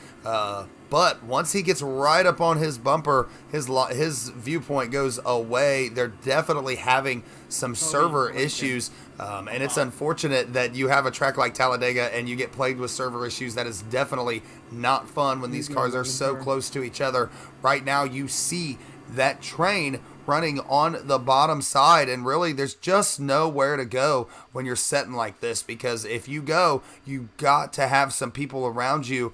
But once he gets right up on his bumper, his viewpoint goes away. They're definitely having some server issues. And it's unfortunate that you have a track like Talladega and you get plagued with server issues. That is definitely not fun when these cars are so close to each other. Right now, you see that train running on the bottom side, and really there's just nowhere to go when you're setting like this, because if you go, you got to have some people around you.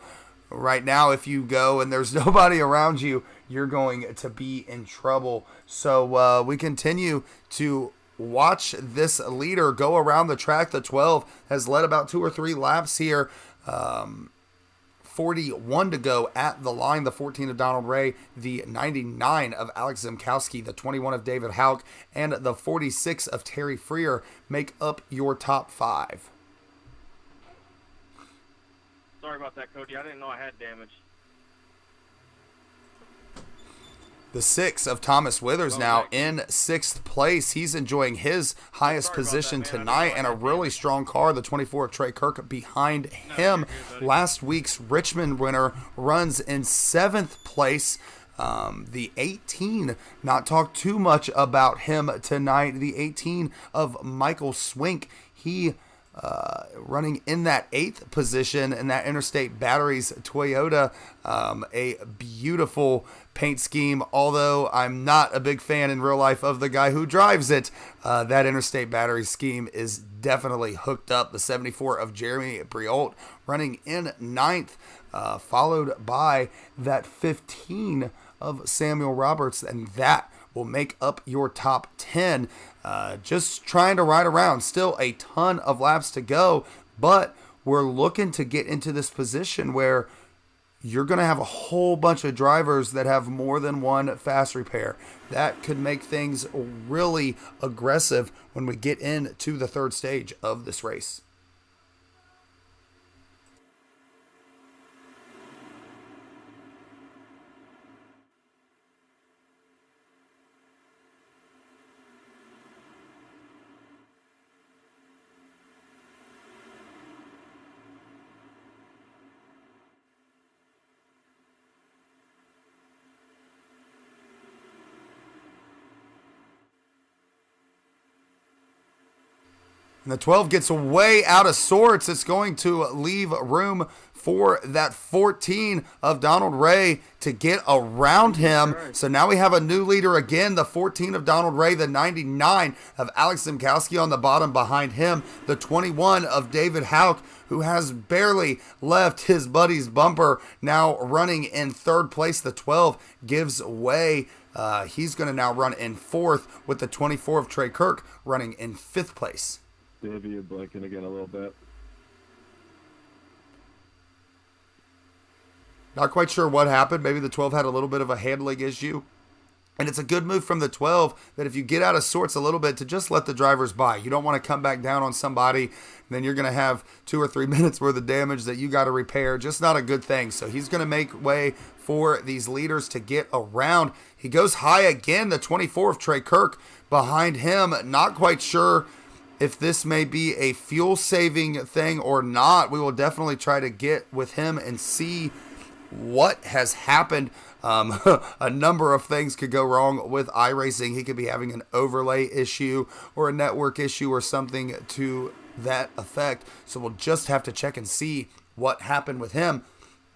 Right now, if you go and there's nobody around you, you're going to be in trouble. So we continue to watch this leader go around the track. The 12 has led about 2 or 3 laps here. 41 to go at the line. The 14 of Donald Ray, the 99 of Alex Zimkowski, the 21 of David Houck, and the 46 of Terry Freer make up your top 5. Sorry about that, Cody. I didn't know I had damage. The 6 of Thomas Withers now in 6th place. He's enjoying his highest position tonight, and a really strong car, the 24 of Trey Kirk, behind him. Last week's Richmond winner runs in 7th place. The 18, not talk too much about him tonight. The 18 of Michael Swink, he running in that 8th position in that Interstate Batteries Toyota. A beautiful paint scheme, although I'm not a big fan in real life of the guy who drives it. That Interstate Batteries scheme is definitely hooked up. The 74 of Jeremy Briault running in 9th, followed by that 15 of Samuel Roberts, and that will make up your top 10. Just trying to ride around. Still a ton of laps to go, but we're looking to get into this position where you're going to have a whole bunch of drivers that have more than one fast repair. That could make things really aggressive when we get into the 3rd stage of this race. And the 12 gets way out of sorts. It's going to leave room for that 14 of Donald Ray to get around him. So now we have a new leader again, the 14 of Donald Ray, the 99 of Alex Zimkowski on the bottom behind him, the 21 of David Houck, who has barely left his buddy's bumper, now running in 3rd place. The 12 gives way. He's going to now run in 4th, with the 24 of Trey Kirk running in 5th place. Davey, you're blanking again a little bit. Not quite sure what happened. Maybe the 12 had a little bit of a handling issue. And it's a good move from the 12 that if you get out of sorts a little bit, to just let the drivers by. You don't want to come back down on somebody, and then you're going to have 2 or 3 minutes worth of damage that you got to repair. Just not a good thing. So he's going to make way for these leaders to get around. He goes high again, the 24 of Trey Kirk behind him. Not quite sure if this may be a fuel-saving thing or not. We will definitely try to get with him and see what has happened. A number of things could go wrong with iRacing. He could be having an overlay issue or a network issue or something to that effect. So we'll just have to check and see what happened with him.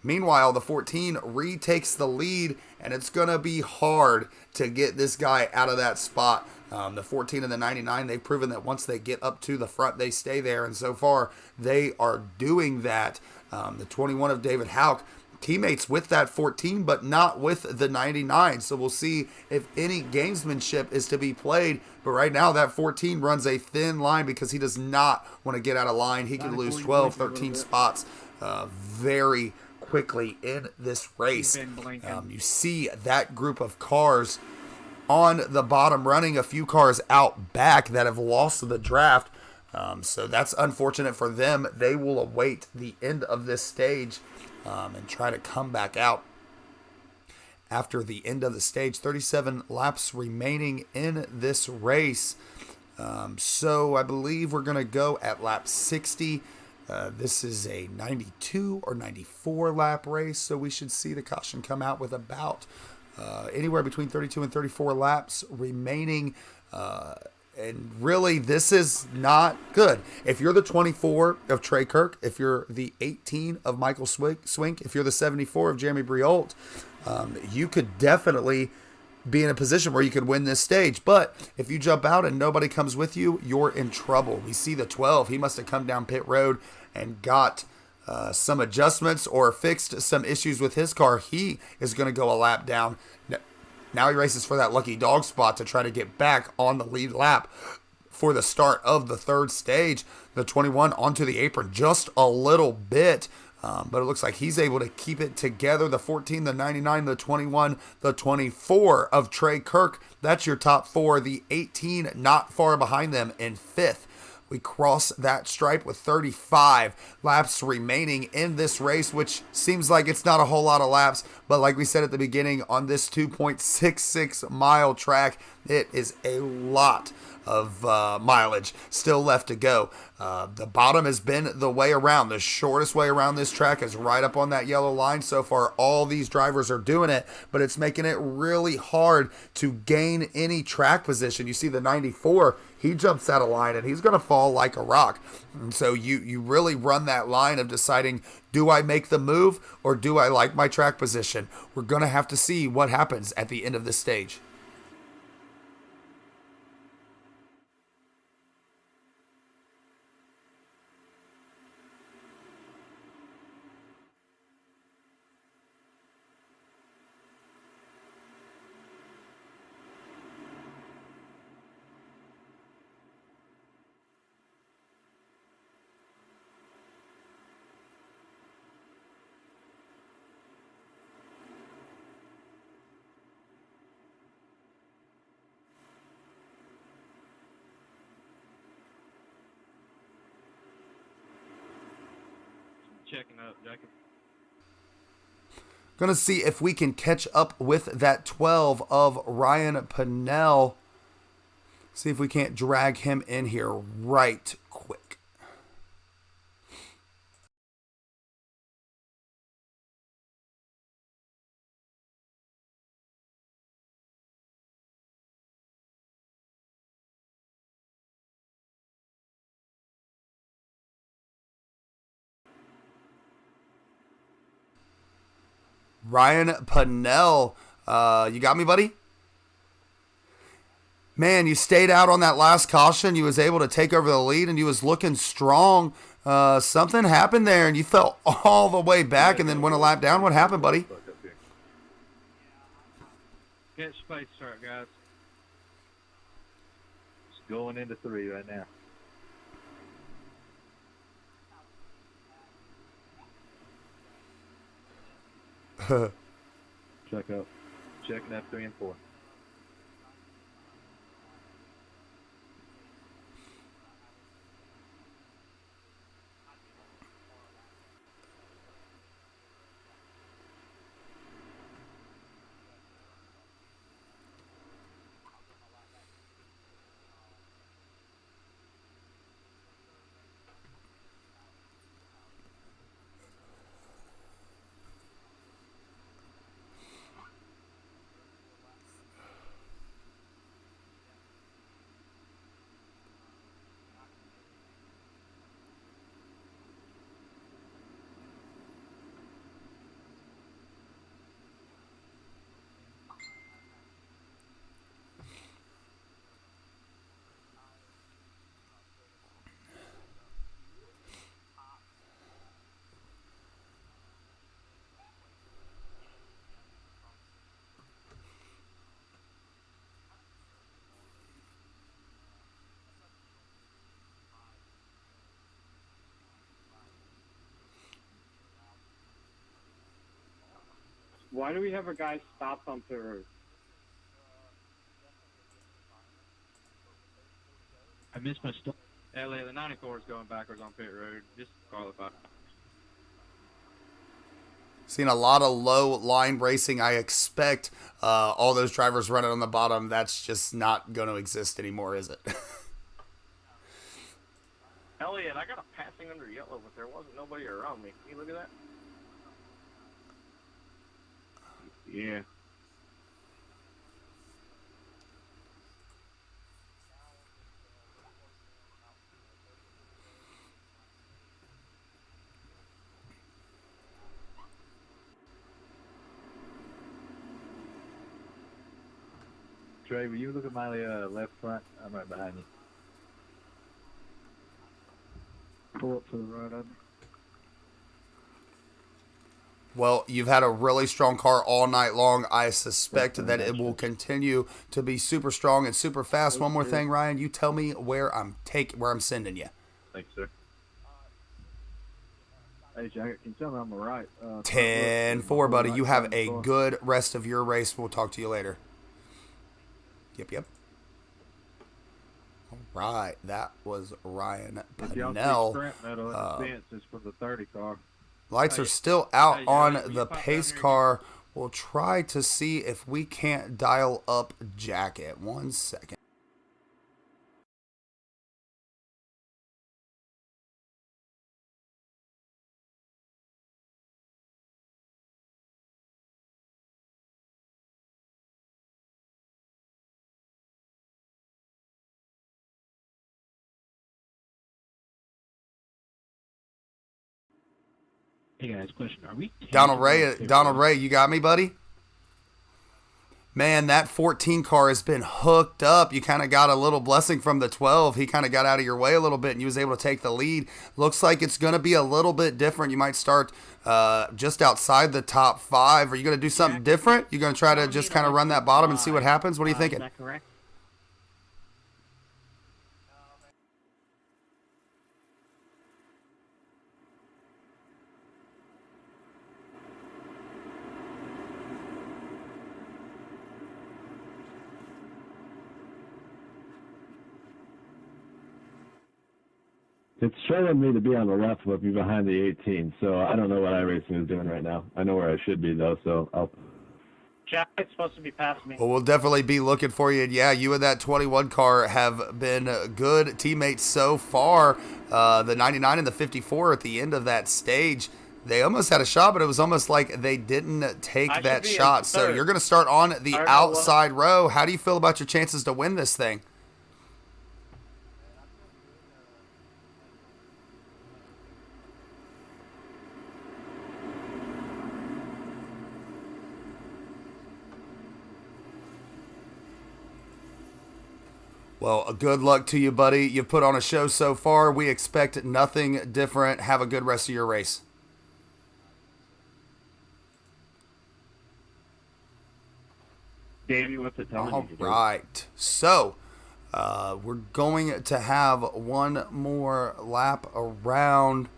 Meanwhile, the 14 retakes the lead, and it's going to be hard to get this guy out of that spot. The 14 and the 99, they've proven that once they get up to the front, they stay there. And so far, they are doing that. The 21 of David Houck, teammates with that 14, but not with the 99. So we'll see if any gamesmanship is to be played. But right now, that 14 runs a thin line because he does not want to get out of line. He can lose 12, 13 spots very quickly in this race. You see that group of cars on the bottom running, a few cars out back that have lost the draft. So that's unfortunate for them. They will await the end of this stage and try to come back out after the end of the stage. 37 laps remaining in this race. So I believe we're going to go at lap 60. This is a 92 or 94 lap race, so we should see the caution come out with about anywhere between 32 and 34 laps remaining. And really, this is not good. If you're the 24 of Trey Kirk, if you're the 18 of Michael Swink, if you're the 74 of Jeremy Briault, you could definitely be in a position where you could win this stage. But if you jump out and nobody comes with you, you're in trouble. We see the 12. He must have come down pit road and got some adjustments or fixed some issues with his car. He is going to go a lap down. Now he races for that lucky dog spot to try to get back on the lead lap for the start of the 3rd stage. The 21 onto the apron just a little bit. But it looks like he's able to keep it together. The 14, the 99, the 21, the 24 of Trey Kirk. That's your top four. The 18 not far behind them in fifth. We cross that stripe with 35 laps remaining in this race, which seems like it's not a whole lot of laps. But like we said at the beginning, on this 2.66 mile track, it is a lot of mileage still left to go. The bottom has been the way around. The shortest way around this track is right up on that yellow line. So far, all these drivers are doing it, but it's making it really hard to gain any track position. You see the 94, he jumps out of line and he's going to fall like a rock. And so you really run that line of deciding, do I make the move or do I like my track position? We're going to have to see what happens at the end of this stage. Checking up, Jacob. Gonna see if we can catch up with that 12 of Ryan Pinnell. See if we can't drag him in here right quick. Ryan Pinnell, you got me, buddy? Man, you stayed out on that last caution. You was able to take over the lead, and you was looking strong. Something happened there, and you fell all the way back and then went a lap down. What happened, buddy? Get space start, guys. It's going into 3 right now. Check up. Checking up 3 and 4. Why do we have a guy stopped on pit road? I missed my stop. Elliot, the 94 is going backwards on pit road. Just qualify. Seen a lot of low line racing. I expect all those drivers running on the bottom. That's just not going to exist anymore, is it? Elliot, I got a passing under yellow, but there wasn't nobody around me. Can you look at that? Yeah. Trey, will you look at my left front? I'm right behind you. Pull up to the right of me. Well, you've had a really strong car all night long. I suspect that it will continue to be super strong and super fast. One more thing, Ryan, you tell me where I'm sending you. Thanks, sir. Hey, Jacket, can you tell me on the right? 10-4, buddy. You have a good rest of your race. We'll talk to you later. Yep. All right, that was Ryan If y'all see Pennell. scrap metal in the fence, it's from the 30 car. Lights are still out on will you the pop down pace here car. We'll try to see if we can't dial up Jacket. 1 second. Hey guys, question: Are we Donald Ray, you got me, buddy? Man, that 14 car has been hooked up. You kind of got a little blessing from the 12. He kind of got out of your way a little bit, and you was able to take the lead. Looks like it's going to be a little bit different. You might start just outside the top 5. Are you going to do something different? You're going to try to just kind of run that bottom and see what happens? What are you thinking? Is that correct? It's showing me to be on the left with me behind the 18, so I don't know what iRacing is doing right now. I know where I should be, though, so I'll... Jack's supposed to be past me. Well, we'll definitely be looking for you. And yeah, you and that 21 car have been good teammates so far. The 99 and the 54 at the end of that stage, they almost had a shot, but it was almost like they didn't take that shot. So you're going to start on the outside row. How do you feel about your chances to win this thing? Well, good luck to you, buddy. You've put on a show so far. We expect nothing different. Have a good rest of your race. Davey, what's the time? All right. So, we're going to have one more lap around.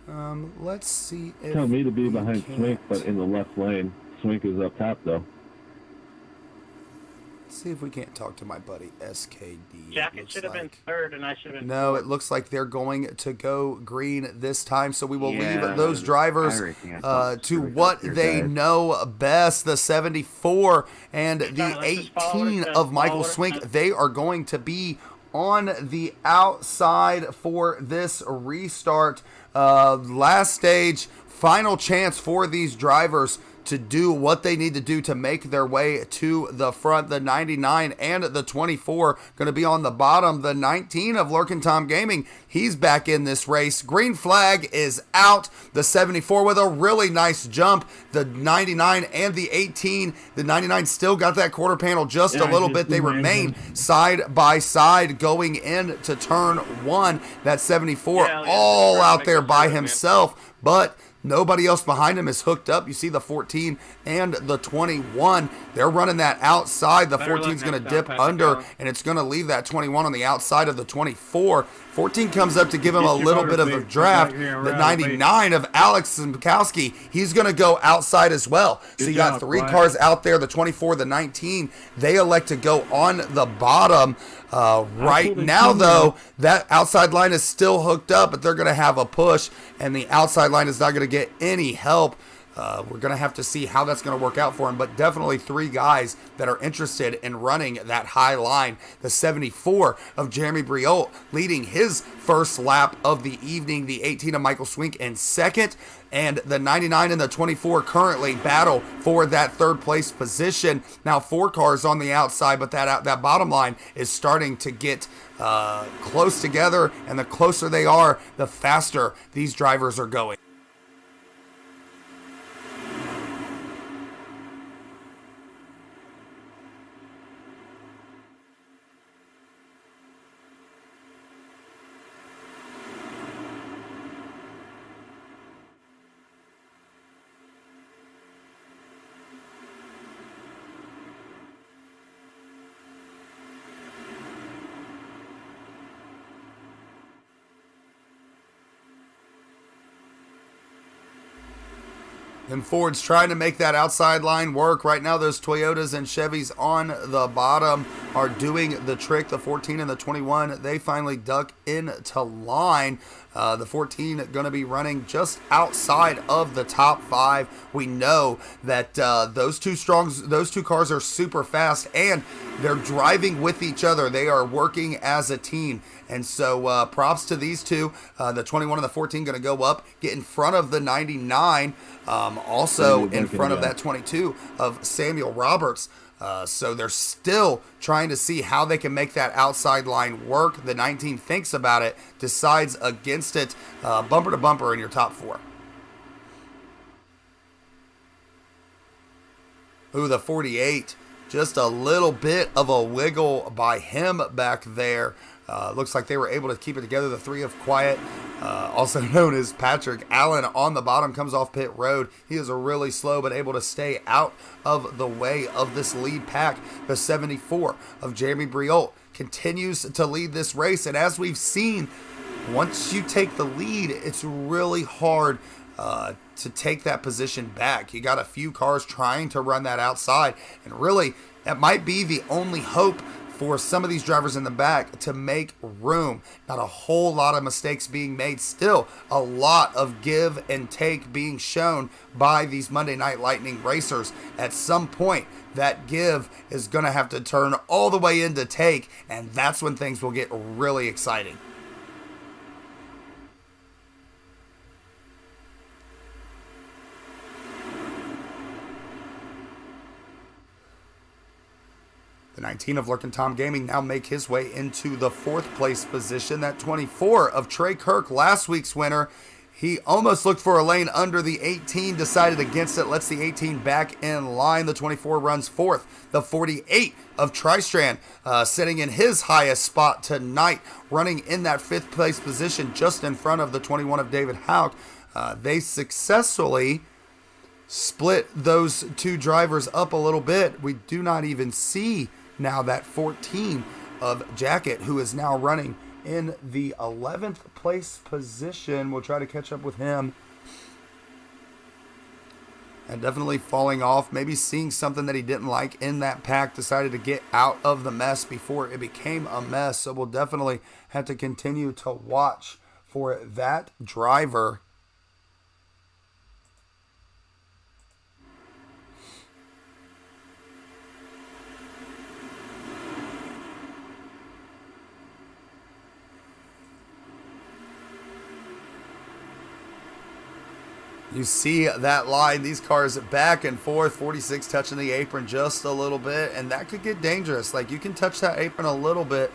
Let's see if Tell me to be we behind can't- Swink, but in the left lane. Swink is up top, though. Let's see if we can't talk to my buddy SKD. Jacket should have been third, and I should have been. No, it looks like they're going to go green this time, so we will Yeah, leave those drivers iRacing, I thought to really what got their they guys. know best. The 74 and the let's just follow 18 it, of Michael follow it. Swink, they are going to be on the outside for this restart. Last stage, final chance for these drivers to do what they need to do to make their way to the front. The 99 and the 24 going to be on the bottom. The 19 of Lurkin Tom Gaming, he's back in this race. Green flag is out. The 74 with a really nice jump. The 99 and the 18. The 99 still got that quarter panel just a little bit. They remain side by side going into turn 1. That 74 all out there by himself, but nobody else behind him is hooked up. You see the 14 and the 21. They're running that outside. The 14 is going to dip under, and it's going to leave that 21 on the outside of the 24. 14 comes up to give him a little bit of a draft. The 99 of Alex Zimkowski, he's going to go outside as well. So you got 3 cars out there, the 24, the 19. They elect to go on the bottom. Right now, though, that outside line is still hooked up, but they're going to have a push, and the outside line is not going to get any help. We're going to have to see how that's going to work out for him, but definitely 3 guys that are interested in running that high line. The 74 of Jeremy Briot leading his first lap of the evening. The 18 of Michael Swink in second, and the 99 and the 24 currently battle for that third place position. Now 4 cars on the outside, but that bottom line is starting to get close together, and the closer they are, the faster these drivers are going. And Ford's trying to make that outside line work. Right now, those Toyotas and Chevys on the bottom are doing the trick. The 14 and the 21, they finally duck into line. The 14 going to be running just outside of the top 5. We know that those two cars are super fast, and they're driving with each other. They are working as a team. And so props to these two. The 21 and the 14 going to go up, get in front of the 99, also in front of that 22 of Samuel Roberts. So they're still trying to see how they can make that outside line work. The 19 thinks about it, decides against it, bumper to bumper in your top 4. Ooh, the 48, just a little bit of a wiggle by him back there. Looks like they were able to keep it together. The 3 of Quiet, also known as Patrick Allen, on the bottom, comes off pit road. He is really slow, but able to stay out of the way of this lead pack. The 74 of Jeremy Briot continues to lead this race. And as we've seen, once you take the lead, it's really hard to take that position back. You got a few cars trying to run that outside. And really, that might be the only hope for some of these drivers in the back to make room. Not a whole lot of mistakes being made. Still a lot of give and take being shown by these Monday Night Lightning racers. At some point, that give is going to have to turn all the way into take, and that's when things will get really exciting. The 19 of Lurkin Tom Gaming now make his way into the 4th place position. That 24 of Trey Kirk, last week's winner. He almost looked for a lane under the 18, decided against it, lets the 18 back in line. The 24 runs 4th. The 48 of Tristrand sitting in his highest spot tonight, running in that 5th place position just in front of the 21 of David Houck. They successfully split those two drivers up a little bit. We do not even see now that 14 of Jacket, who is now running in the 11th place position. We'll try to catch up with him. And definitely falling off, maybe seeing something that he didn't like in that pack, decided to get out of the mess before it became a mess. So we'll definitely have to continue to watch for that driver. You see that line, these cars back and forth, 46 touching the apron just a little bit, and that could get dangerous. Like, you can touch that apron a little bit,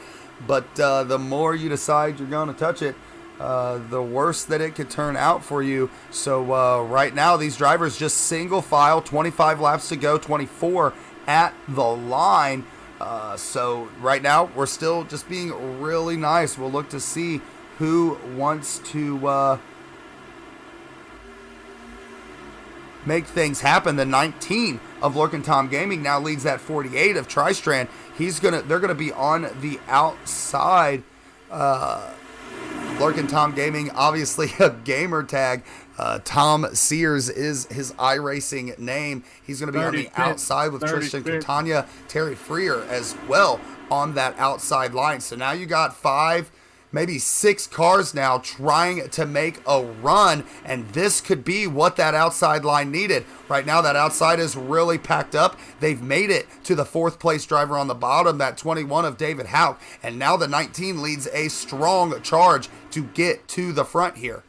but the more you decide you're going to touch it, the worse that it could turn out for you. So right now, these drivers just single file, 25 laps to go, 24 at the line. So right now, we're still just being really nice. We'll look to see who wants to make things happen. The 19 of Lurkin Tom Gaming now leads that 48 of Tristrand. They're gonna be on the outside. Lurkin Tom Gaming, obviously a gamer tag. Tom Sears is his iRacing name. He's gonna be on the outside with Tristan Catania, Terry Freer as well on that outside line. So now you got 5, maybe 6 cars now trying to make a run, and this could be what that outside line needed. Right now, that outside is really packed up. They've made it to the 4th place driver on the bottom, that 21 of David Houck, and now the 19 leads a strong charge to get to the front here.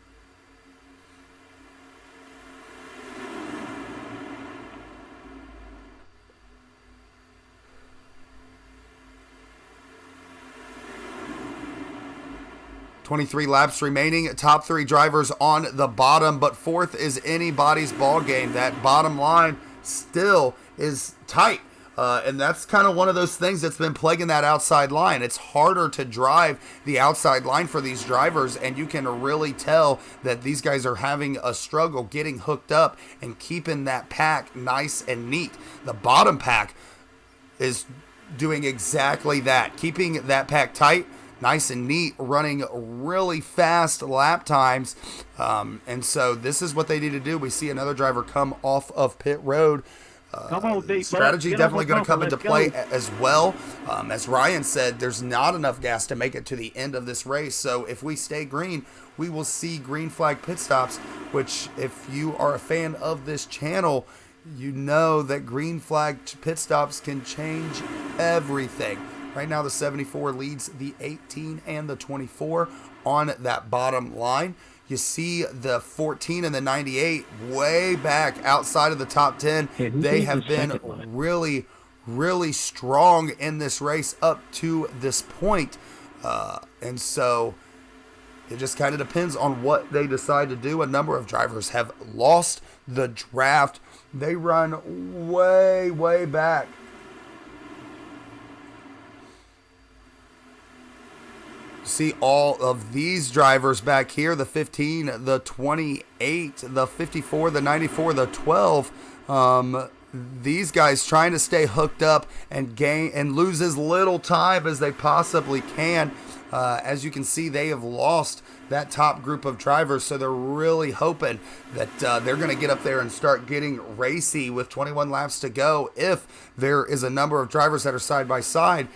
.23 laps remaining. Top 3 drivers on the bottom, but 4th is anybody's ball game. That bottom line still is tight. And that's kind of one of those things that's been plaguing that outside line. It's harder to drive the outside line for these drivers, and you can really tell that these guys are having a struggle getting hooked up and keeping that pack nice and neat. The bottom pack is doing exactly that, keeping that pack tight. nice and neat, running really fast lap times. And so this is what they need to do. We see another driver come off of pit road. Come on, deep Strategy bud. Get definitely on going the to come bumper. into Let's play go. as well. As Ryan said, there's not enough gas to make it to the end of this race. So if we stay green, we will see green flag pit stops, which if you are a fan of this channel, you know that green flag pit stops can change everything. Right now, the 74 leads the 18 and the 24 on that bottom line. You see the 14 and the 98 way back outside of the top 10. They have been really, really strong in this race up to this point. And so it just kind of depends on what they decide to do. A number of drivers have lost the draft. They run way, way back. See all of these drivers back here, the 15, the 28, the 54, the 94, the 12. These guys trying to stay hooked up and gain and lose as little time as they possibly can. As you can see, they have lost that top group of drivers, so they're really hoping that they're going to get up there and start getting racy with 21 laps to go. If there is a number of drivers that are side by side,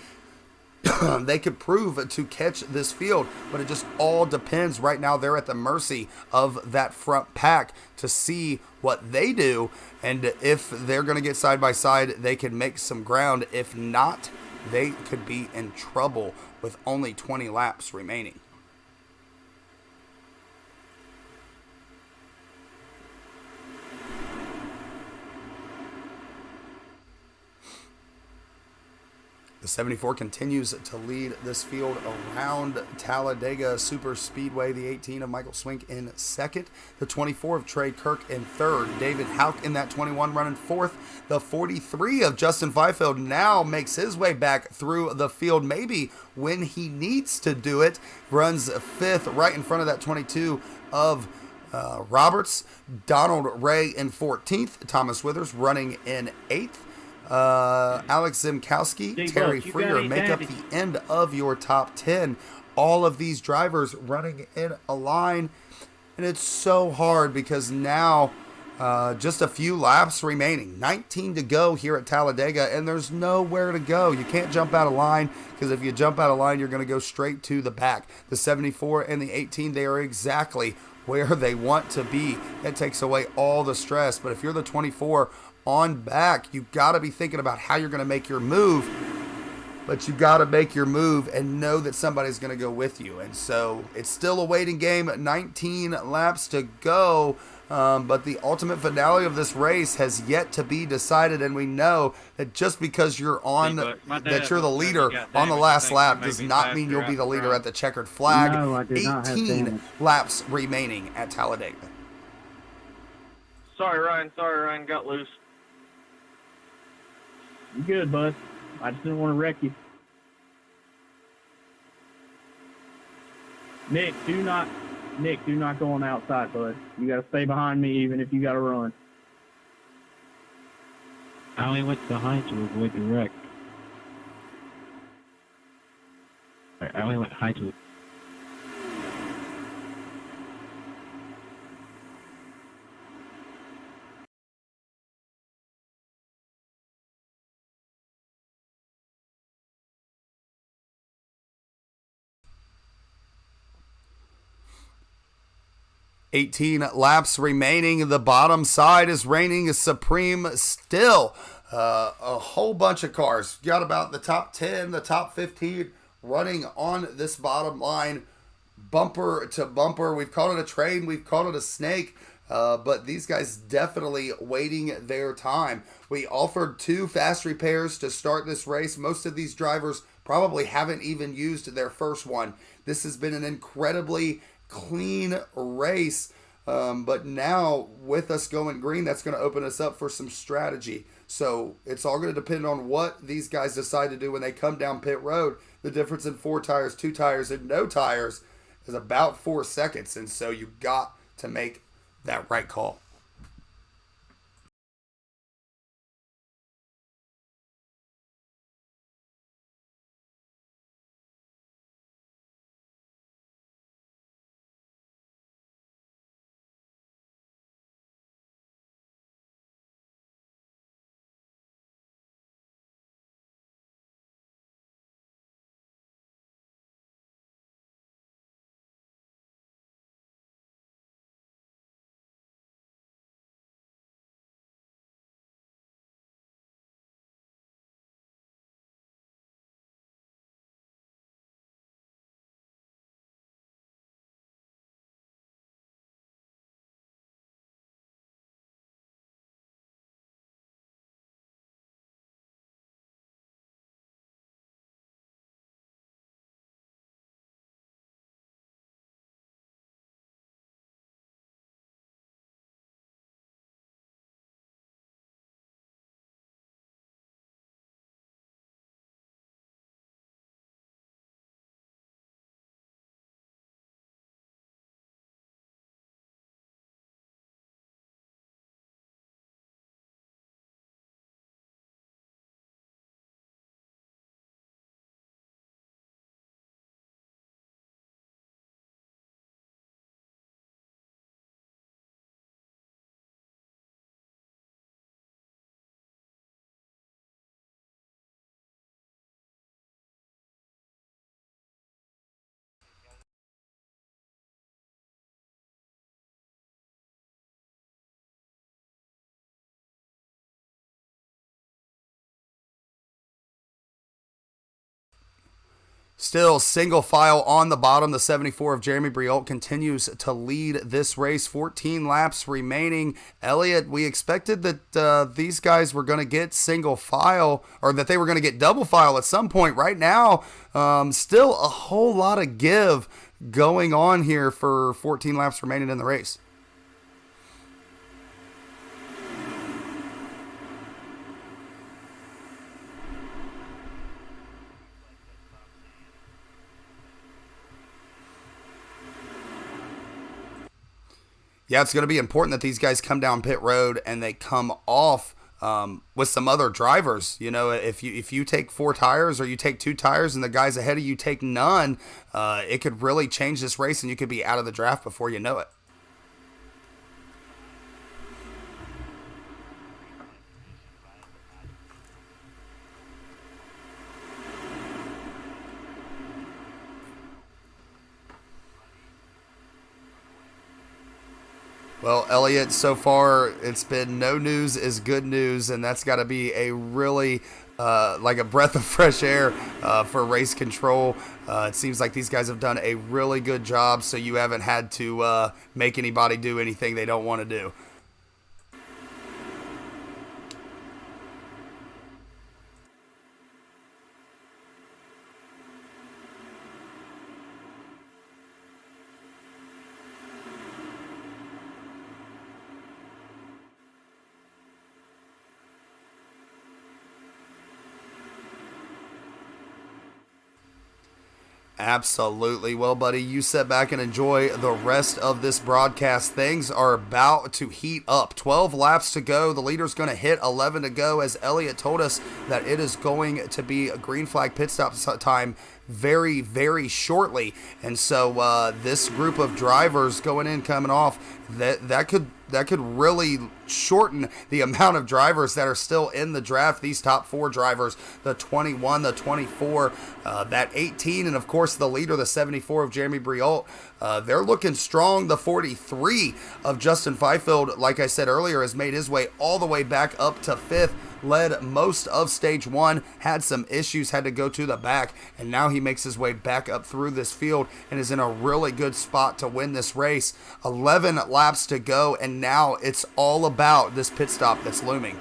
they could prove to catch this field, but it just all depends. Right now, they're at the mercy of that front pack to see what they do, and if they're going to get side by side, they can make some ground. If not, they could be in trouble with only 20 laps remaining. The 74 continues to lead this field around Talladega Super Speedway. The 18 of Michael Swink in second. The 24 of Trey Kirk in third. David Houck in that 21 running fourth. The 43 of Justin Fifield now makes his way back through the field, maybe when he needs to do it. Runs fifth right in front of that 22 of Roberts. Donald Ray in 14th. Thomas Withers running in 8th. Alex Zimkowski, Terry Freer make up the end of your top 10. All of these drivers running in a line, and it's so hard because now just a few laps remaining, 19 to go here at Talladega, and there's nowhere to go. You can't jump out of line, because if you jump out of line, you're going to go straight to the back. The 74 and the 18, they are exactly where they want to be. That takes away all the stress. But if you're the 24 on back, you got to be thinking about how you're going to make your move, but you got to make your move and know that somebody's going to go with you. And so it's still a waiting game, 19 laps to go, but the ultimate finale of this race has yet to be decided, and we know that just because you're on that you're the leader on the last lap does not mean you'll be the leader at the checkered flag. No, I did not have 18 damage. laps remaining at Talladega. Sorry, Ryan, got loose. You good, bud? I just didn't want to wreck you. Nick, do not go on the outside, bud. You got to stay behind me, even if you got to run. I only went behind to avoid the wreck. I only went high to. 18 laps remaining. The bottom side is reigning supreme still. A whole bunch of cars. Got about the top 10, the top 15 running on this bottom line, bumper to bumper. We've called it a train. We've called it a snake. But these guys definitely waiting their time. We offered 2 fast repairs to start this race. Most of these drivers probably haven't even used their first one. This has been an incredibly clean race. But now with us going green, that's going to open us up for some strategy. So it's all going to depend on what these guys decide to do when they come down pit road. The difference in 4 tires, 2 tires, and no tires is about 4 seconds. And so you got to make that right call. Still single file on the bottom. The 74 of Jeremy Briault continues to lead this race. 14 laps remaining. Elliott, we expected that these guys were going to get single file, or that they were going to get double file at some point. Right now, still a whole lot of give going on here for 14 laps remaining in the race. Yeah, it's going to be important that these guys come down pit road and they come off with some other drivers. You know, if you take 4 tires or you take 2 tires and the guys ahead of you take none, it could really change this race and you could be out of the draft before you know it. Well, Elliott, so far it's been no news is good news, and that's got to be a really like a breath of fresh air for race control. It seems like these guys have done a really good job, so you haven't had to make anybody do anything they don't want to do. Absolutely. Well, buddy, you sit back and enjoy the rest of this broadcast. Things are about to heat up. 12 laps to go. The leader's going to hit 11 to go, as Elliott told us that it is going to be a green flag pit stop time very, very shortly. And so this group of drivers going in, coming off, that could really shorten the amount of drivers that are still in the draft. These top 4 drivers, the 21, the 24, that 18, and of course the leader, the 74 of Jeremy Briault. They're looking strong. The 43 of Justin Fifield, like I said earlier, has made his way all the way back up to 5th. Led most of stage 1, had some issues, had to go to the back, and now he makes his way back up through this field and is in a really good spot to win this race. 11 laps to go, and now it's all about this pit stop that's looming.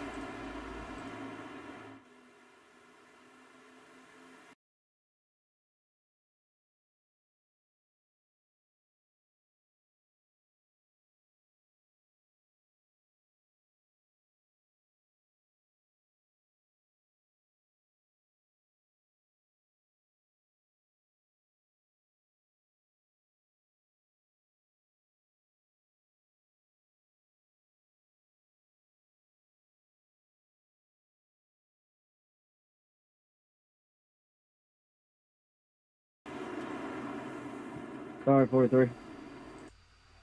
Sorry, 43.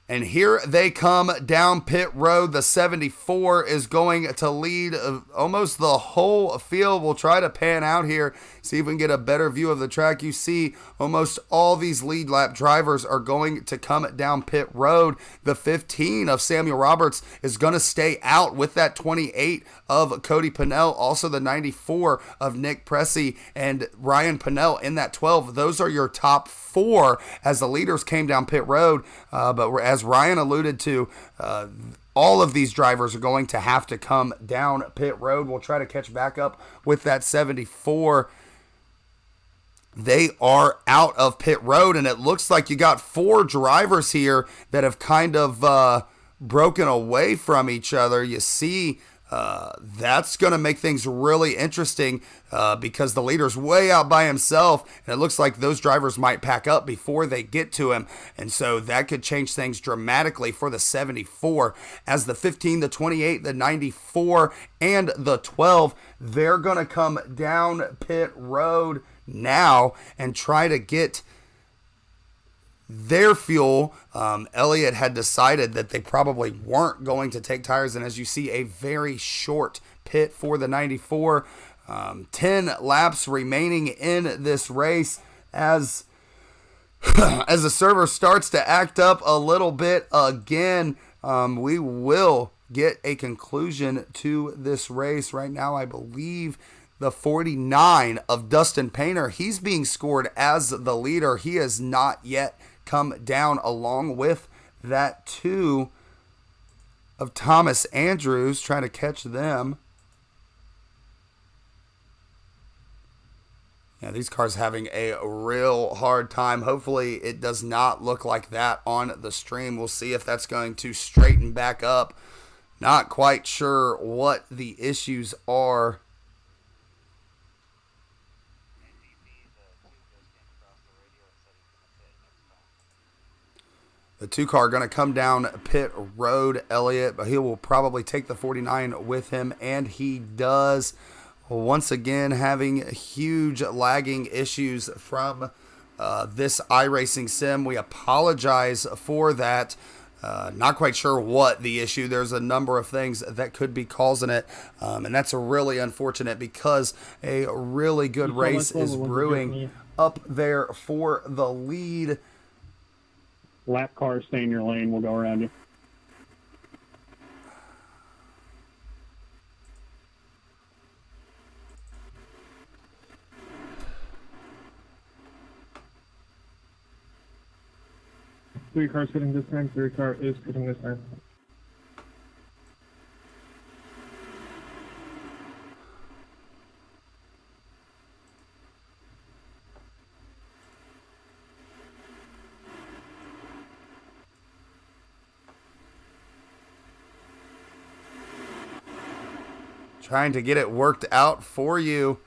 And here they come down pit road. The 74 is going to lead almost the whole field. We'll try to pan out here, see if we can get a better view of the track. You see almost all these lead lap drivers are going to come down pit road. The 15 of Samuel Roberts is going to stay out with that 28 of Cody Pennell. Also the 94 of Nick Pressey and Ryan Pennell in that 12. Those are your top 4 as the leaders came down pit road. But as Ryan alluded to, all of these drivers are going to have to come down pit road. We'll try to catch back up with that 74. They are out of pit road, and it looks like you got 4 drivers here that have kind of broken away from each other. You see, that's going to make things really interesting because the leader's way out by himself, and it looks like those drivers might pack up before they get to him, and so that could change things dramatically for the 74. As the 15, the 28, the 94, and the 12, they're going to come down pit road now and try to get their fuel. Elliott had decided that they probably weren't going to take tires, and as you see, a very short pit for the 94. 10 laps remaining in this race as the server starts to act up a little bit again. We will get a conclusion to this race right now. I believe the 49 of Dustin Painter. He's being scored as the leader. He has not yet come down, along with that 2 of Thomas Andrews, trying to catch them. Yeah, these cars having a real hard time. Hopefully it does not look like that on the stream. We'll see if that's going to straighten back up. Not quite sure what the issues are. The 2 car going to come down pit road, Elliott, but he will probably take the 49 with him, and he does. Once again, having huge lagging issues from this iRacing sim. We apologize for that. Not quite sure what the issue. There's a number of things that could be causing it, and that's really unfortunate because a really good race is brewing up there for the lead. Lap cars, stay in your lane. We'll go around you. Three cars hitting this time. 3 car is hitting this time. Trying to get it worked out for you.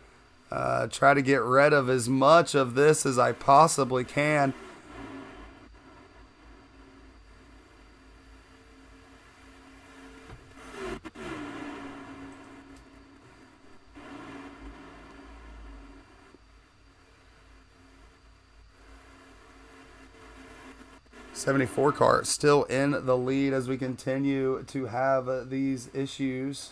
Try to get rid of as much of this as I possibly can. '74 car still in the lead as we continue to have these issues.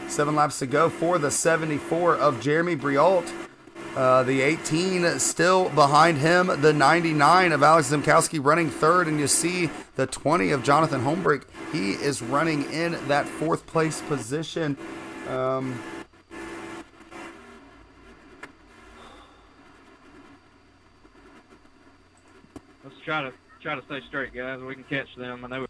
Seven laps to go for the 74 of Jeremy Briault. The 18 still behind him. The 99 of Alex Zimkowski running third. And you see the 20 of Jonathan Holmbrick. He is running in that 4th place position. Let's try to stay straight, guys. We can catch them. I know.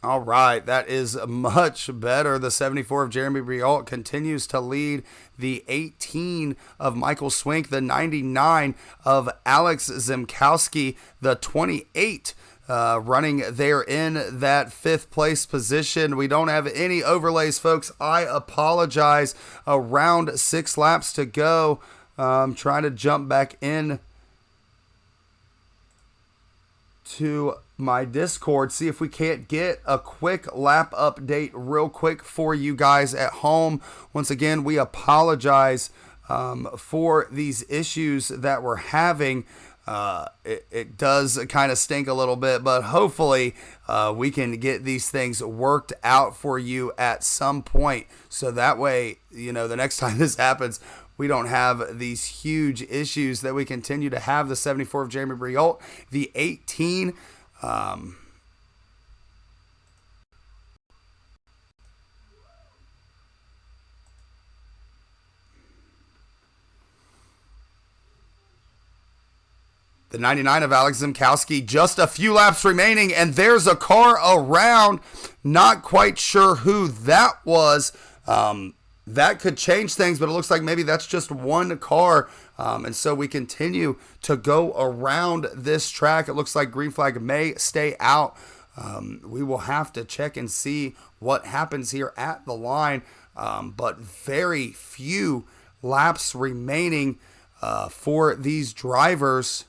All right, that is much better. The 74 of Jeremy Briault continues to lead. The 18 of Michael Swink, the 99 of Alex Zimkowski, the 28 running there in that 5th place position. We don't have any overlays, folks. I apologize. Around 6 laps to go. Trying to jump back in to my Discord, see if we can't get a quick lap update real quick for you guys at home. Once again, we apologize for these issues that we're having. It does kind of stink a little bit, but hopefully we can get these things worked out for you at some point, so that way, you know, the next time this happens, we don't have these huge issues that we continue to have. The 74 of Jeremy Briault, the 18 the 99 of Alex Zimkowski, just a few laps remaining, and there's a car around. Not quite sure who that was. That could change things, but it looks like maybe that's just one car. And so we continue to go around this track. It looks like green flag may stay out. We will have to check and see what happens here at the line. But very few laps remaining for these drivers.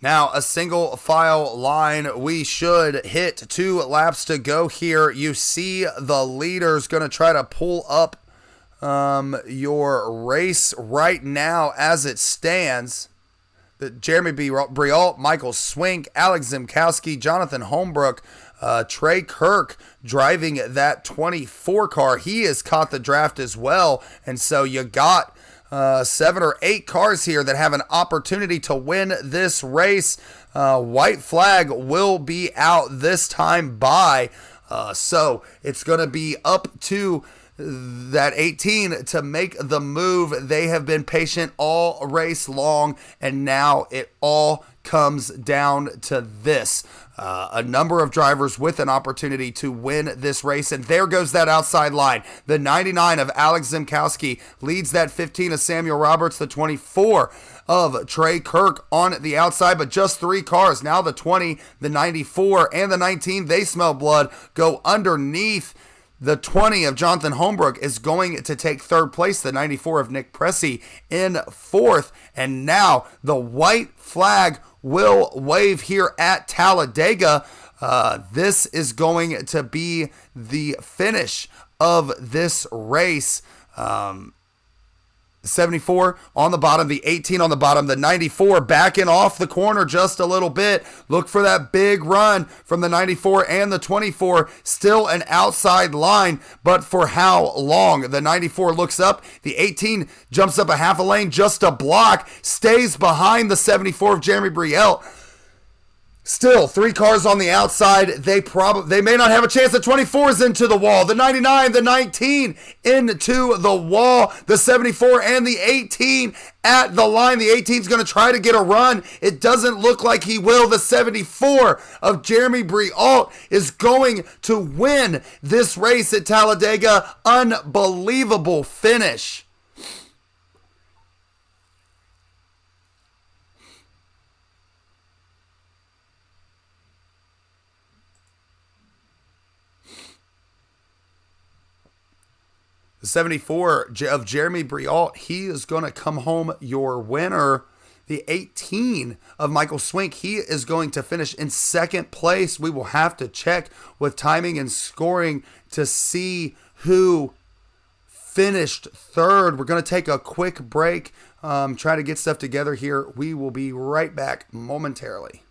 Now, a single file line. We should hit 2 laps to go here. You see the leaders going to try to pull up your race right now as it stands. Jeremy Briault, Michael Swink, Alex Zimkowski, Jonathan Holmbrook, Trey Kirk driving that 24 car. He has caught the draft as well. And so you got 7 or 8 cars here that have an opportunity to win this race. White flag will be out this time by. So it's going to be up to that 18 to make the move. They have been patient all race long, and now it all comes down to this. A number of drivers with an opportunity to win this race, and there goes that outside line. The 99 of Alex Zimkowski leads that 15 of Samuel Roberts, the 24 of Trey Kirk on the outside, but just 3 cars. Now the 20, the 94, and the 19, they smell blood, go underneath. The 20 of Jonathan Holmbrook is going to take 3rd place. The 94 of Nick Pressey in 4th. And now the white flag will wave here at Talladega. This is going to be the finish of this race. 74 on the bottom, the 18 on the bottom, the 94 backing off the corner just a little bit. Look for that big run from the 94 and the 24. Still an outside line, but for how long? The 94 looks up, the 18 jumps up a half a lane just a block, stays behind the 74 of Jeremy Briault. Still, 3 cars on the outside. They may not have a chance. The 24 is into the wall. The 99, the 19 into the wall. The 74 and the 18 at the line. The 18 is going to try to get a run. It doesn't look like he will. The 74 of Jeremy Briault is going to win this race at Talladega. Unbelievable finish. The 74 of Jeremy Briault, he is going to come home your winner. The 18 of Michael Swink, he is going to finish in 2nd place. We will have to check with timing and scoring to see who finished 3rd. We're going to take a quick break, try to get stuff together here. We will be right back momentarily.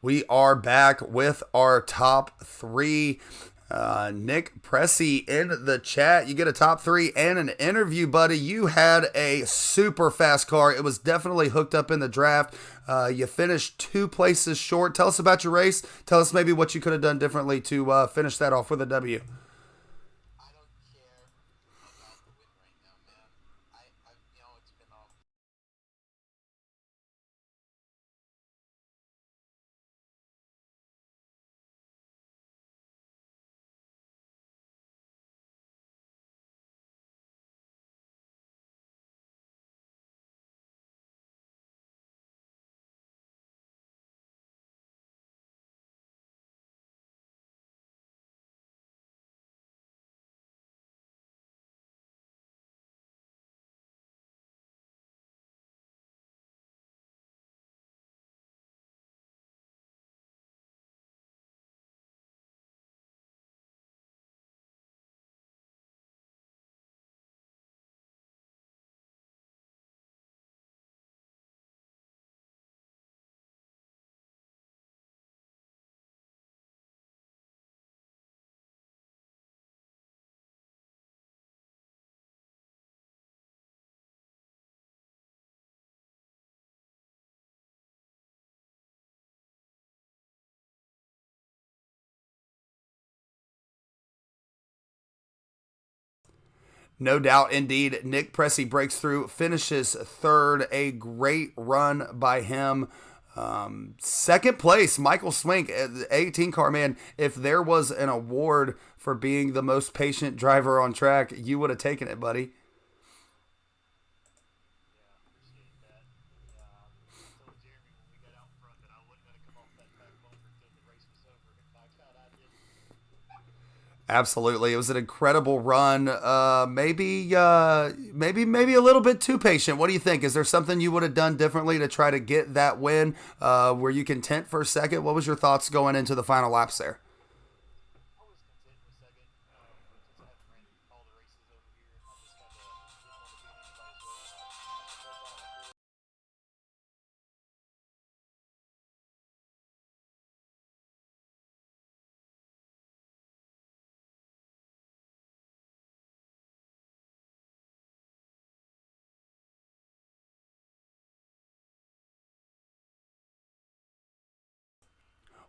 We are back with our top three. Nick Pressey in the chat. You get a top three and an interview, buddy. You had a super fast car. It was definitely hooked up in the draft. You finished 2 places short. Tell us about your race. Tell us maybe what you could have done differently to finish that off with a W. No doubt, indeed. Nick Pressey breaks through, finishes third. A great run by him. Second place, Michael Swink, 18 car man. If there was an award for being the most patient driver on track, you would have taken it, buddy. Absolutely, it was an incredible run. Maybe a little bit too patient. What do you think? Is there something you would have done differently to try to get that win? Were you content for a second? What was your thoughts going into the final laps there?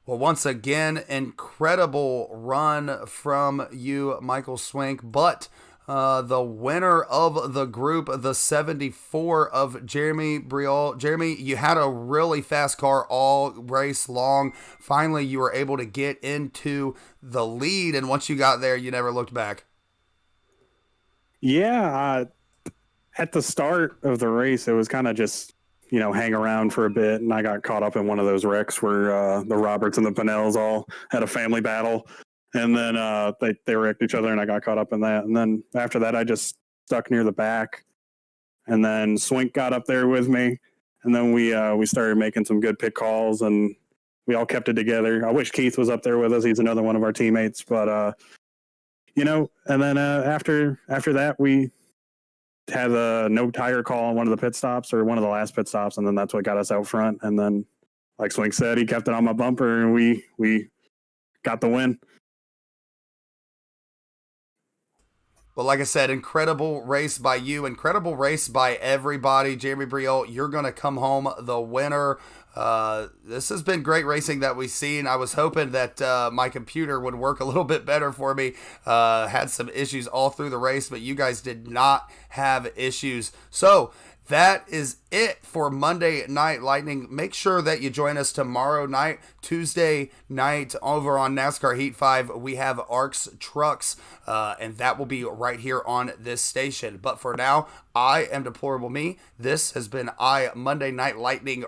Well, once again, incredible run from you, Michael Swink. But the winner of the group, the 74 of Jeremy Briol. Jeremy, you had a really fast car all race long. Finally, you were able to get into the lead, and once you got there, you never looked back. Yeah, at the start of the race, it was kind of just, hang around for a bit, and I got caught up in one of those wrecks where the Roberts and the Pinnells all had a family battle, and then they wrecked each other, and I got caught up in that. And then after that, I just stuck near the back, and then Swink got up there with me, and then we started making some good pit calls, and we all kept it together. I wish Keith was up there with us. He's another one of our teammates, but and then after that, we had a no tire call on one of the pit stops, or one of the last pit stops, and then that's what got us out front. And then, like Swink said, he kept it on my bumper, and we got the win. Well, like I said, incredible race by you, incredible race by everybody. Jeremy Briol, you're going to come home the winner. This has been great racing that we've seen. I was hoping that my computer would work a little bit better for me. Had some issues all through the race, but you guys did not have issues. So that is it for Monday Night Lightning. Make sure that you join us tomorrow night, Tuesday night, over on NASCAR Heat 5. We have ARC's Trucks, and that will be right here on this station. But for now, I am Deplorable Me. This has been Monday Night Lightning